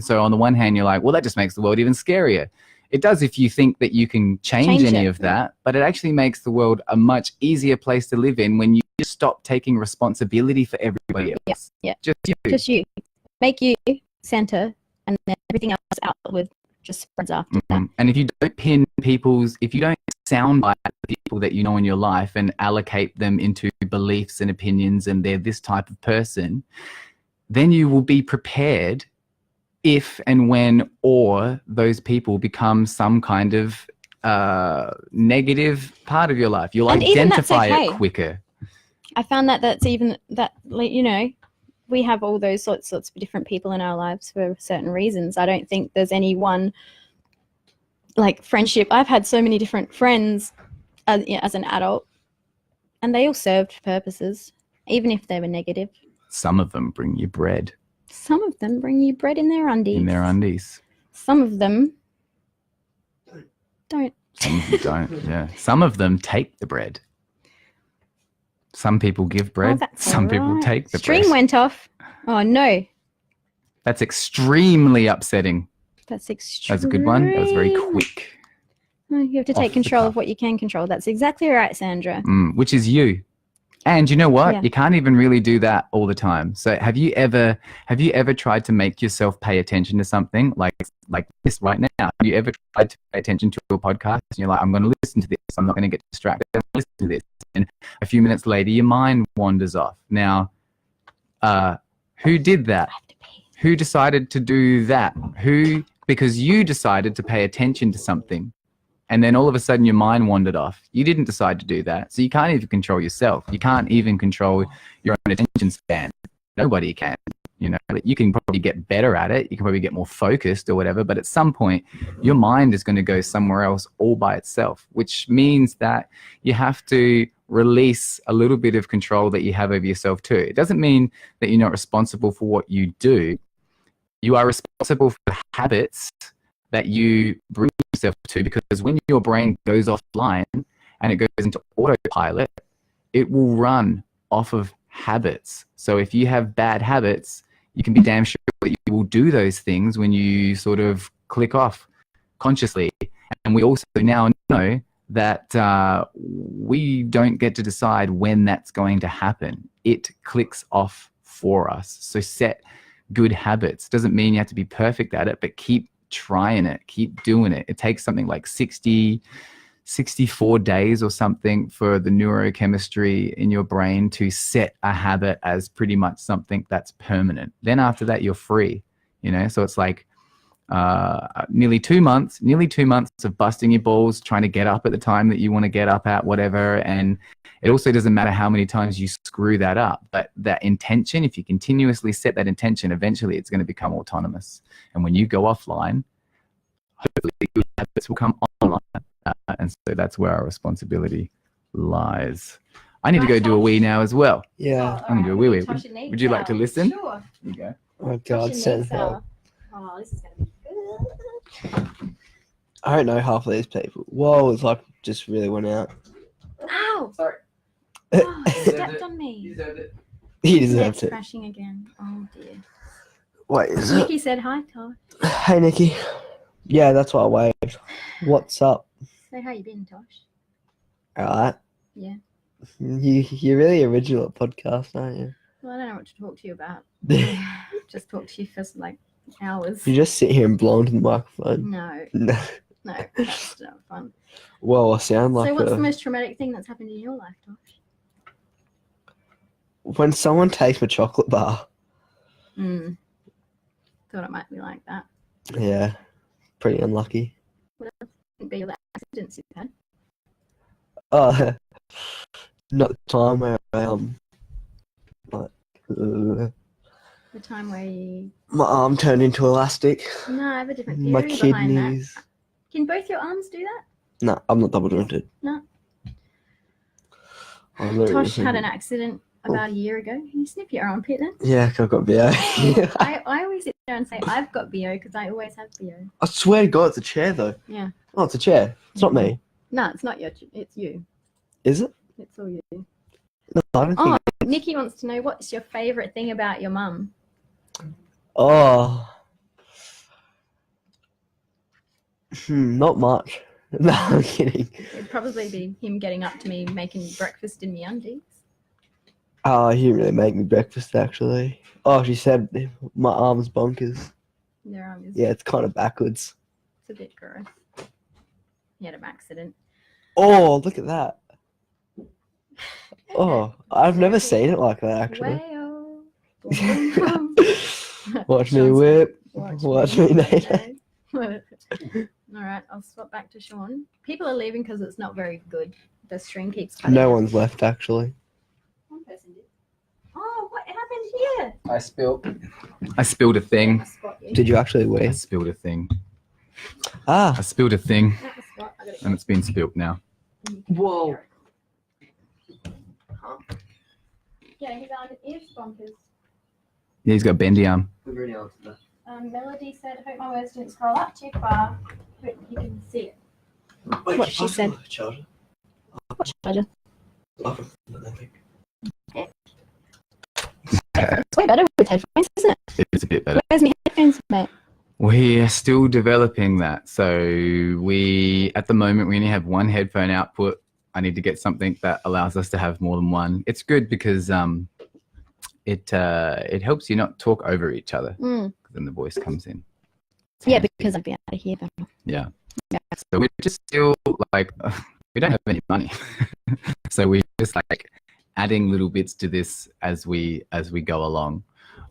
so on the one hand, you're like, well, that just makes the world even scarier. It does if you think that you can change any of that, but it actually makes the world a much easier place to live in when you just stop taking responsibility for everybody else. Yeah. Just you. Make you center. And then everything else outward just spreads after that. And if you don't if you don't soundbite the people that you know in your life and allocate them into beliefs and opinions and they're this type of person, then you will be prepared if and when or those people become some kind of negative part of your life. You'll identify it quicker. I found we have all those sorts of different people in our lives for certain reasons. I don't think there's any one, like, friendship. I've had so many different friends as an adult, And they all served purposes, even if they were negative. Some of them bring you bread Some of them bring you bread in their undies. in their undies. Some of them don't. Some of them don't. Yeah. Some of them take the bread. Some people give bread. that's Some people alright. take the Stream bread. went off. Oh no, That's extremely upsetting. that's extreme. That's a good one. That was very quick. You have to Off take the control cuff. of what you can control. That's exactly right, Sandra. Which is you. And you know what? Yeah. You can't even really do that all the time. So have you ever tried to make yourself pay attention to something like this right now? Have you ever tried to pay attention to a podcast and you're like, I'm going to listen to this. I'm not going to get distracted. I'm going to listen to this. And a few minutes later, your mind wanders off. Now, who did that? I have to pee. Who decided to do that? Because you decided to pay attention to something. And then all of a sudden your mind wandered off. You didn't decide to do that. So you can't even control yourself. You can't even control your own attention span. Nobody can. You know, you can probably get better at it. You can probably get more focused or whatever. But at some point, your mind is going to go somewhere else all by itself, which means that you have to release a little bit of control that you have over yourself too. It doesn't mean that you're not responsible for what you do. You are responsible for the habits that you bring yourself to, because when your brain goes offline and it goes into autopilot, it will run off of habits. So if you have bad habits, you can be damn sure that you will do those things when you sort of click off consciously. And we also now know that we don't get to decide when that's going to happen. It clicks off for us. So set good habits. Doesn't mean you have to be perfect at it, but keep trying it, keep doing it. It takes something like 64 days or something for the neurochemistry in your brain to set a habit as pretty much something that's permanent. Then after that, you're free, you know? So it's like nearly 2 months of busting your balls, trying to get up at the time that you want to get up at, whatever. And it also doesn't matter how many times you screw that up, but that intention, if you continuously set that intention, eventually it's going to become autonomous. And when you go offline, hopefully good habits will come online. And so that's where our responsibility lies. I need to go do a wee now as well. Yeah. I'm going to do a wee wee. Would you like to listen? Sure. Here you go. Oh God, send help. Oh, this is going to be good. I don't know half of these people. Whoa, it's like just really went out. Ow! Sorry. Oh, it stepped on me. deserved it. He It's deserved it. crashing again. Oh dear. Wait, is it? Nikki said hi, Tosh. Hey, Nikki. Yeah, that's why I waved. What's up? So how you been, Tosh? All right. Yeah. You're really original at podcasts, aren't you? Well, I don't know what to talk to you about. Just talk to you for like hours. You just sit here and blow into the microphone. No, No. no, that's not fun. Well, I sound like So what's a... the most traumatic thing that's happened in your life, Tosh? when someone takes my chocolate bar. Thought it might be like that. Yeah, pretty unlucky. Could be the accidents you've had. Oh, not the time where I like, The time where you... my arm turned into elastic. No, I have a different theory My behind that. kidneys. Can both your arms do that? No, I'm not double jointed. No. I'm literally Tosh had an thinking- accident about a year ago. Can you snip your armpit then? Yeah, 'cause I've got BO. I always sit there and say I've got BO because I always have BO. I swear to God, it's a chair though. Yeah. Oh, it's a chair. It's not me. No, it's not it's you. Is it? It's all you. No, I don't Oh, think. Nikki wants to know what's your favourite thing about your mum? Oh. Not much. No, I'm kidding. It'd probably be him getting up to me making breakfast in the undies. Oh, he didn't really make me breakfast actually. Oh, she said my arm's bonkers. Their arm is Yeah, it's kind of backwards. it's a bit gross. He had an accident. Oh, look at that. Oh, I've never seen it like that actually. Way-o. Boom, boom, boom. Watch me Sean's- whip. Watch me nay. All right, I'll swap back to Sean. People are leaving because it's not very good. The stream keeps cutting. No out. one's left actually. One person did. Oh, what happened here? I spilled a thing. I spot you. Did you actually I win? spilled a thing. Ah, I spilled a thing, Not the spot. I got it. and it's been spilled now. Whoa. Yeah, his arm is bonkers. Yeah, he's got a bendy arm. We've already answered that. Melody said, "Hope my words didn't scroll up too far, but you can see it." Wait, What she said. Charger? What charger? I think. It's way better with headphones, isn't it? It's a bit better. Where's my headphones, mate? We are still developing that. So at the moment, we only have one headphone output. I need to get something that allows us to have more than one. It's good because it helps you not talk over each other. Then the voice comes in. Yeah, because I'd be out of here. Yeah. Yeah. So we're just still like, we don't have any money. So we're just like adding little bits to this as we go along.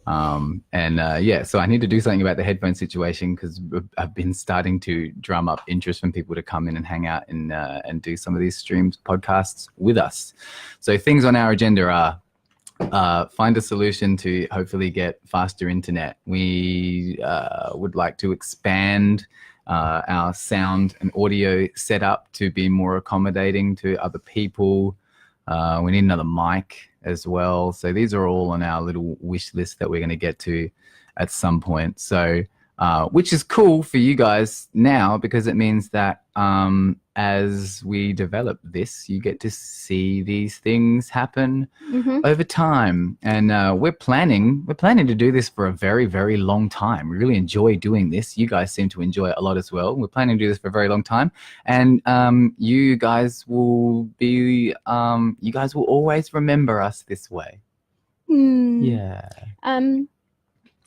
So I need to do something about the headphone situation because I've been starting to drum up interest from people to come in and hang out and do some of these streams, podcasts with us. So things on our agenda are find a solution to hopefully get faster internet. We would like to expand our sound and audio setup to be more accommodating to other people. We need another mic as well. So these are all on our little wish list that we're going to get to at some point. So, which is cool for you guys now because it means that as we develop this, you get to see these things happen over time. And we're planning to do this for a very, very long time. We really enjoy doing this. You guys seem to enjoy it a lot as well. We're planning to do this for a very long time. And you guys will always remember us this way. Yeah.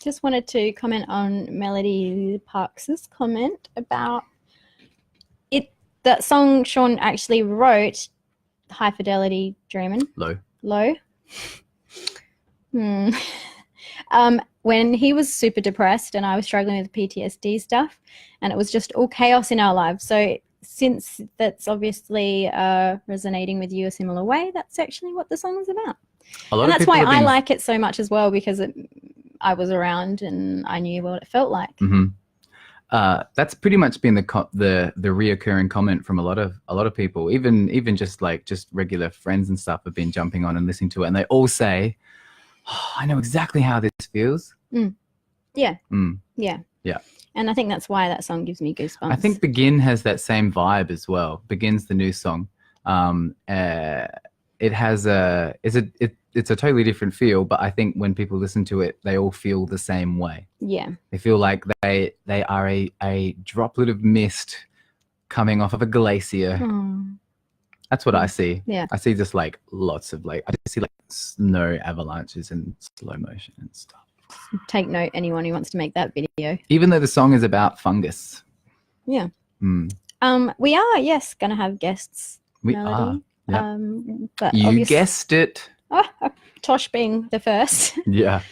Just wanted to comment on Melody Parks's comment about it. That song Sean actually wrote, High Fidelity Dreamin'. Low. When he was super depressed and I was struggling with PTSD stuff, and it was just all chaos in our lives. So since that's obviously resonating with you a similar way, that's actually what the song is about. And that's why I like it so much as well, because I was around and I knew what it felt like. That's pretty much been the reoccurring comment from a lot of people, even just regular friends and stuff have been jumping on and listening to it, and they all say, oh, I know exactly how this feels. Yeah. And I think that's why that song gives me goosebumps. I think Begin has that same vibe as well. Begin's the new song. It has it's a totally different feel, but I think when people listen to it, they all feel the same way. Yeah. They feel like they are a droplet of mist coming off of a glacier. That's what I see. Yeah. I see just like lots of I just see like snow avalanches in slow motion and stuff. Take note, anyone who wants to make that video. Even though the song is about fungus. Yeah. We are, yes, going to have guests. We Melody. are. Yep. But you guessed it. Tosh being the first. Yeah.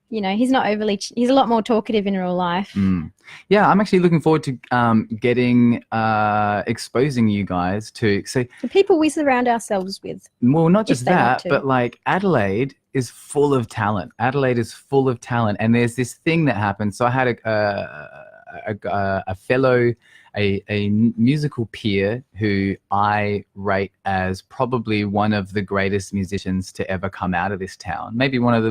You know, he's not overly, he's a lot more talkative in real life. Yeah, I'm actually looking forward to exposing you guys to the people we surround ourselves with. Well, not just that, but like Adelaide is full of talent. Adelaide is full of talent. And there's this thing that happens. So I had a fellow, a musical peer who I rate as probably one of the greatest musicians to ever come out of this town. Maybe one of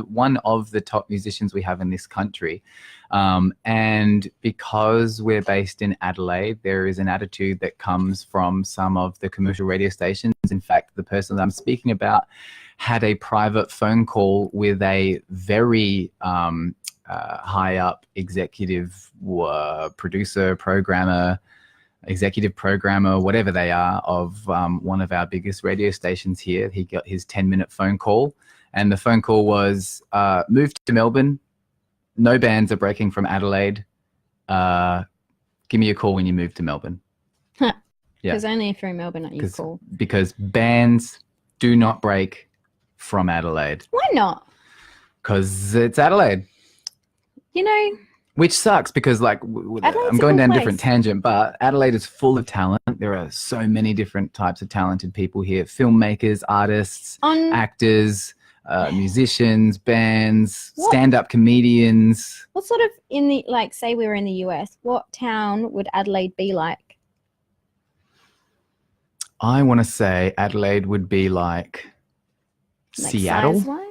the top musicians we have in this country. And because we're based in Adelaide, there is an attitude that comes from some of the commercial radio stations. In fact, the person that I'm speaking about had a private phone call with a very high up executive producer, executive programmer, whatever they are, of one of our biggest radio stations here. He got his 10-minute phone call, and the phone call was, move to Melbourne. No bands are breaking from Adelaide. Give me a call when you move to Melbourne. Yeah. Because only if you're in Melbourne, you call. Because bands do not break from Adelaide. Why not? Because it's Adelaide. You know, which sucks because I'm going down a different tangent, but Adelaide is full of talent. There are so many different types of talented people here: filmmakers, artists, actors, musicians, bands, stand-up comedians. What sort of say we were in the US, what town would Adelaide be like? I want to say Adelaide would be like Seattle. Size-wise?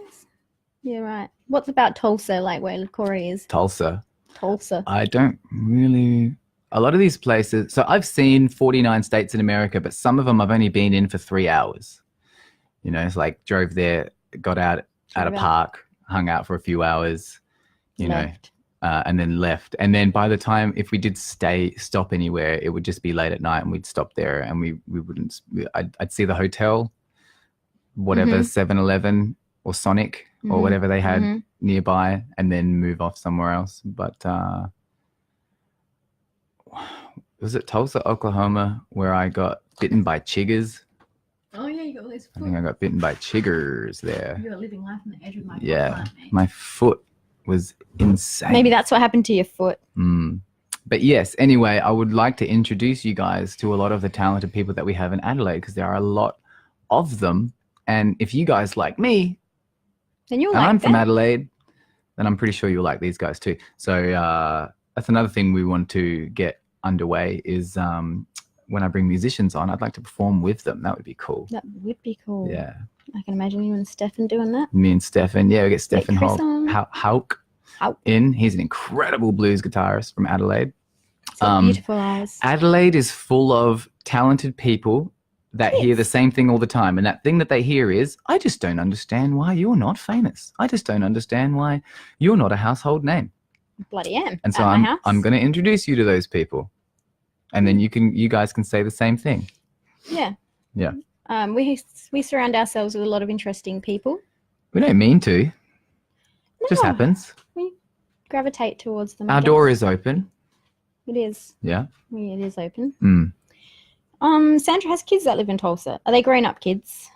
Yeah, right. What's about Tulsa, like where Corey is? Tulsa. Tulsa. I don't really. A lot of these places. So I've seen 49 states in America, but some of them I've only been in for 3 hours. You know, it's like drove there, got out at a Drove out. park, hung out for a few hours, you Left. know, and then left. And then by the time, if we did stop anywhere, it would just be late at night, and we'd stop there, and we wouldn't. I'd see the hotel, whatever, 7-Eleven or Sonic or Mhm. whatever they had Mhm. nearby, and then move off somewhere else. But was it Tulsa, Oklahoma, where I got bitten by chiggers? Oh yeah, you got all those I think I got bitten by chiggers there. You're living life on the edge of my Yeah, my foot was insane. Maybe that's what happened to your foot. But yes, anyway, I would like to introduce you guys to a lot of the talented people that we have in Adelaide, because there are a lot of them. And if you guys like me, And you'll and like I'm from that. Adelaide, then I'm pretty sure you'll like these guys too. So that's another thing we want to get underway is when I bring musicians on, I'd like to perform with them. That would be cool. That would be cool. Yeah. I can imagine you and Stefan doing that. Me and Stefan. Yeah, we get Stefan Chris on. Hauk Hauk. in. He's an incredible blues guitarist from Adelaide. So beautiful eyes. Adelaide is full of talented people that hear the same thing all the time. And that thing that they hear is, I just don't understand why you're not famous. I just don't understand why you're not a household name. Bloody am. And so at my house. I'm going to introduce you to those people. And then you guys can say the same thing. Yeah. Yeah. We surround ourselves with a lot of interesting people. We don't mean to. It just No. happens. We gravitate towards them. I Our guess. door is open. It is. Yeah. It is open. Mm. Sandra has kids that live in Tulsa. Are they grown-up kids?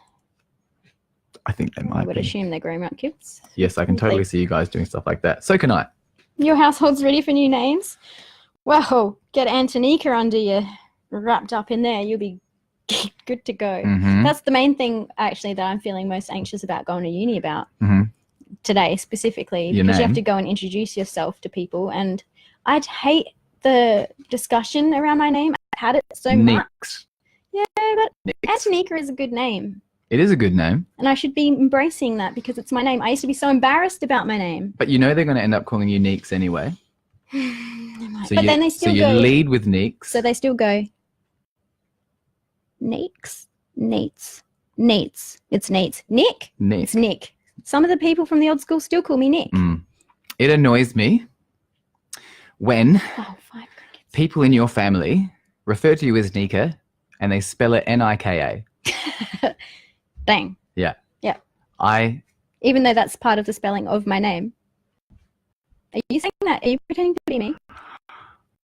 I think they I might would be. assume they're grown-up kids. Yes, I can totally see you guys doing stuff like that. So can I. Your household's ready for new names? Well, get Antonika under you, wrapped up in there. You'll be good to go. Mhm. That's the main thing, actually, that I'm feeling most anxious about going to uni about Mhm. today, specifically, Your because you have name? to go and introduce yourself to people. And I'd hate the discussion around my name. I've had it so much. Nix. Yeah, but Nix. Antonika is a good name. It is a good name, And I should be embracing that because it's my name. I used to be so embarrassed about my name. but you know they're going to end up calling you Neeks anyway. So but you, then they still so go. you lead with Neeks. So they still go. Neeks, Nates, Nates. It's Nates. Nick. Nick. It's Nick. Some of the people from the old school still call me Nick. Mm. It annoys me when Oh, 5 crickets. people in your family refer to you as Nika and they spell it Nika. Dang. Even though that's part of the spelling of my name. Are you saying that? Are you pretending to be me?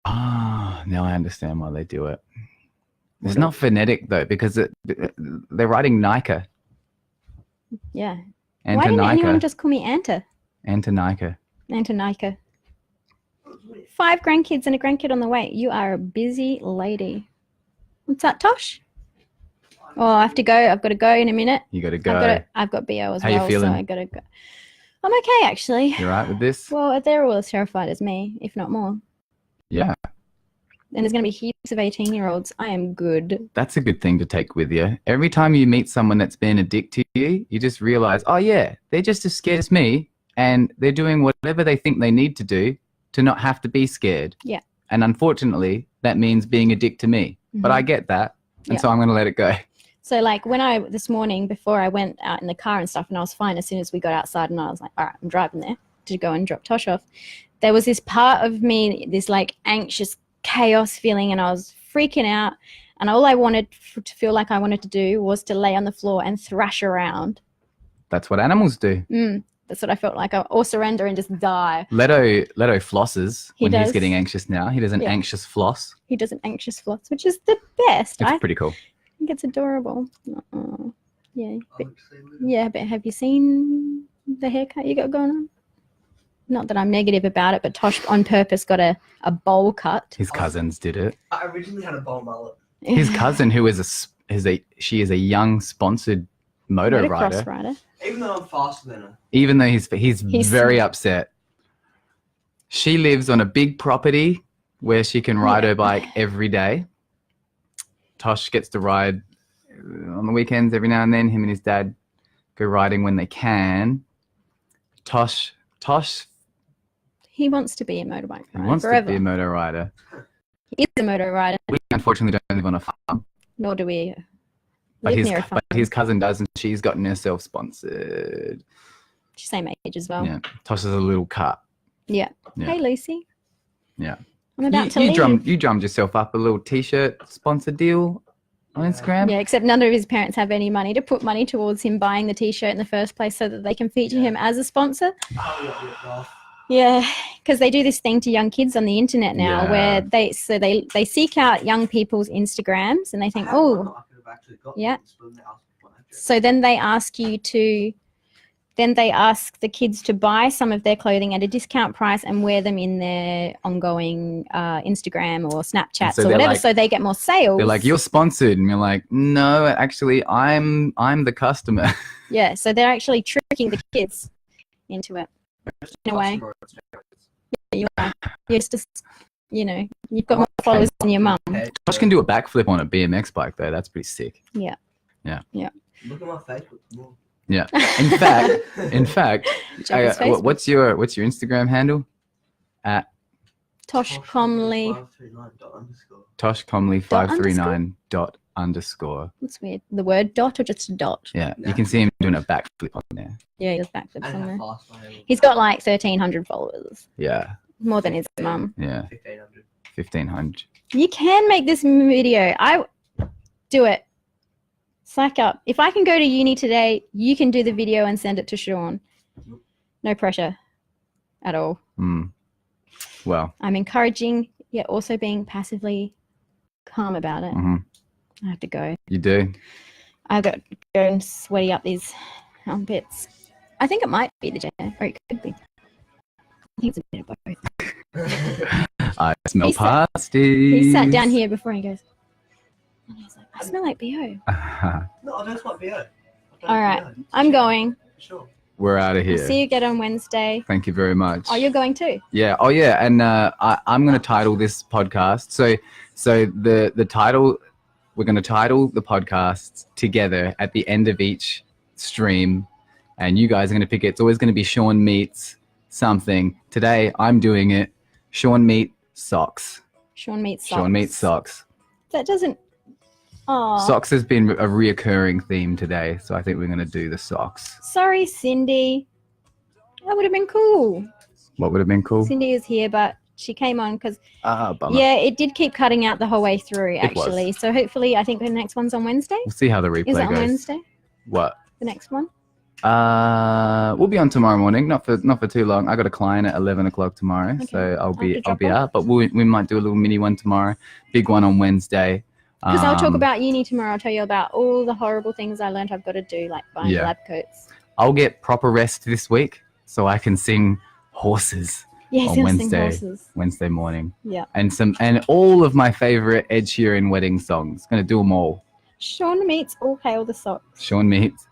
Now I understand why they do it. It's not phonetic though, because they're writing Nika. Yeah. Why didn't anyone just call me Anta? Antonika. Antonika. 5 grandkids and a grandkid on the way. You are a busy lady. What's that, Tosh? Oh, I have to go. I've got to go in a minute. You got to go. I've got BO as How you well, feeling? so I got to go. I'm okay, actually. You all right with this? Well, they're all as terrified as me, if not more. Yeah. And there's going to be heaps of 18-year-olds. I am good. That's a good thing to take with you. Every time you meet someone that's been a dick to you, you just realize, oh yeah, they're just as scared as me, and they're doing whatever they think they need to do to not have to be scared. Yeah. And unfortunately, that means being a dick to me. But I get that, and Yeah. so I'm going to let it go. So, like, this morning, before I went out in the car and stuff, and I was fine as soon as we got outside, and I was like, all right, I'm driving there to go and drop Tosh off. There was this part of me, this, like, anxious chaos feeling, and I was freaking out. And all I wanted to feel like I wanted to do was to lay on the floor and thrash around. That's what animals do. That's what I felt like. Or surrender and just die. Leto flosses He when does. he's getting anxious now. He does an Yeah. anxious floss. He does an anxious floss, which is the best. It's I pretty cool. think it's adorable. Yeah. But, Obviously, yeah, but have you seen the haircut you got going on? Not that I'm negative about it, but Tosh on purpose got a bowl cut. His cousins did it. I originally had a bowl mullet. His cousin, who is she is a young sponsored motor Motocross rider. rider. Even though I'm faster than her. Even though he's He's- very upset. She lives on a big property where she can ride Yeah. her bike every day. Tosh gets to ride on the weekends every now and then. Him and his dad go riding when they can. Tosh He wants to be a motorbike rider wants forever. to be a motor rider. He is a motor rider, We unfortunately don't live on a farm, nor do we but live his near a farm. but his cousin does, and she's gotten herself sponsored. Same age as well. Yeah, Tosh is a little cut. Yeah. Yeah. Hey, Lucy. Yeah. I'm about to You leave. drummed yourself up a little t-shirt sponsor deal on Instagram. Yeah, except none of his parents have any money to put money towards him buying the T-shirt in the first place so that they can feature him as a sponsor. Oh, yeah, ripped off. Yeah, because they do this thing to young kids on the internet now, Yeah. where they seek out young people's Instagrams and they think, I had one oh, that I could have actually got yeah. and spun it out of my dress. so then they ask you to, then they ask the kids to buy some of their clothing at a discount price and wear them in their ongoing Instagram or Snapchats so or they're whatever, like- so they get more sales. They're like, you're sponsored, and you're like, no, actually, I'm the customer. Yeah, so they're actually tricking the kids into it. In a way. You are. You're just, you've got more followers than your mum. Tosh can do a backflip on a BMX bike though. That's pretty sick. Look at my Facebook. Well, Yeah. In fact, Check his Facebook. what's your Instagram handle? At Tosh Comley. 539._. Tosh Comley 539._. That's weird. The word dot or just a dot? Yeah, Nah. you can see him doing a backflip on there. Yeah, he does backflips And on there. how fast I am. He's got like 1,300 followers. Yeah, More than his mum. yeah, 1,500. 1,500. You can make this video. I do it. Slack up. If I can go to uni today, you can do the video and send it to Sean. No pressure at all. Well, I'm encouraging, yet also being passively calm about it. mhm, I have to go. you do. I've got to go and sweaty up these armpits. I think it might be the gender, or it could be. I think it's a bit of both. I smell He sat- pasties. He sat down here before and he goes, and he's like, I smell like BO. No, I don't like BO. All right, I'm going. Sure. We're out of I'll here. see you again on Wednesday. Thank you very much. Oh, you're going too? Yeah. Oh, yeah. And I'm going to title this podcast. So the title, we're going to title the podcast together at the end of each stream, and you guys are going to pick it. It's always going to be Sean Meets something. Today, I'm doing it. Sean Meets Socks. Sean meets socks. Sean Meets Socks. That doesn't. Oh, Socks has been a reoccurring theme today, so I think we're going to do the socks. sorry, Cindy. That would have been cool. What would have been cool? Cindy is here, but she came on because Bummer. yeah, it did keep cutting out the whole way through. It was. Actually, so hopefully, I think the next one's on Wednesday. We'll see how the replay Is it on goes. Wednesday? What? The next one? We'll be on tomorrow morning. Not for too long. I got a client at 11 o'clock tomorrow, Okay. so I'll be drop off. out. But we might do a little mini one tomorrow. Big one on Wednesday. Because I'll talk Um, about uni tomorrow. I'll tell you about all the horrible things I learned I've got to do, like buying Yeah. lab coats. I'll get proper rest this week, so I can sing horses Yes, On yes, Wednesday. horses. Wednesday morning, Yeah. and all of my favorite Ed Sheeran wedding songs. Gonna do them all. Sean meets all hail the socks. Sean meets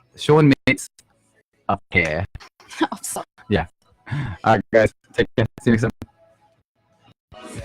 up here. Oh, sorry. All right, guys, take care. See you next time.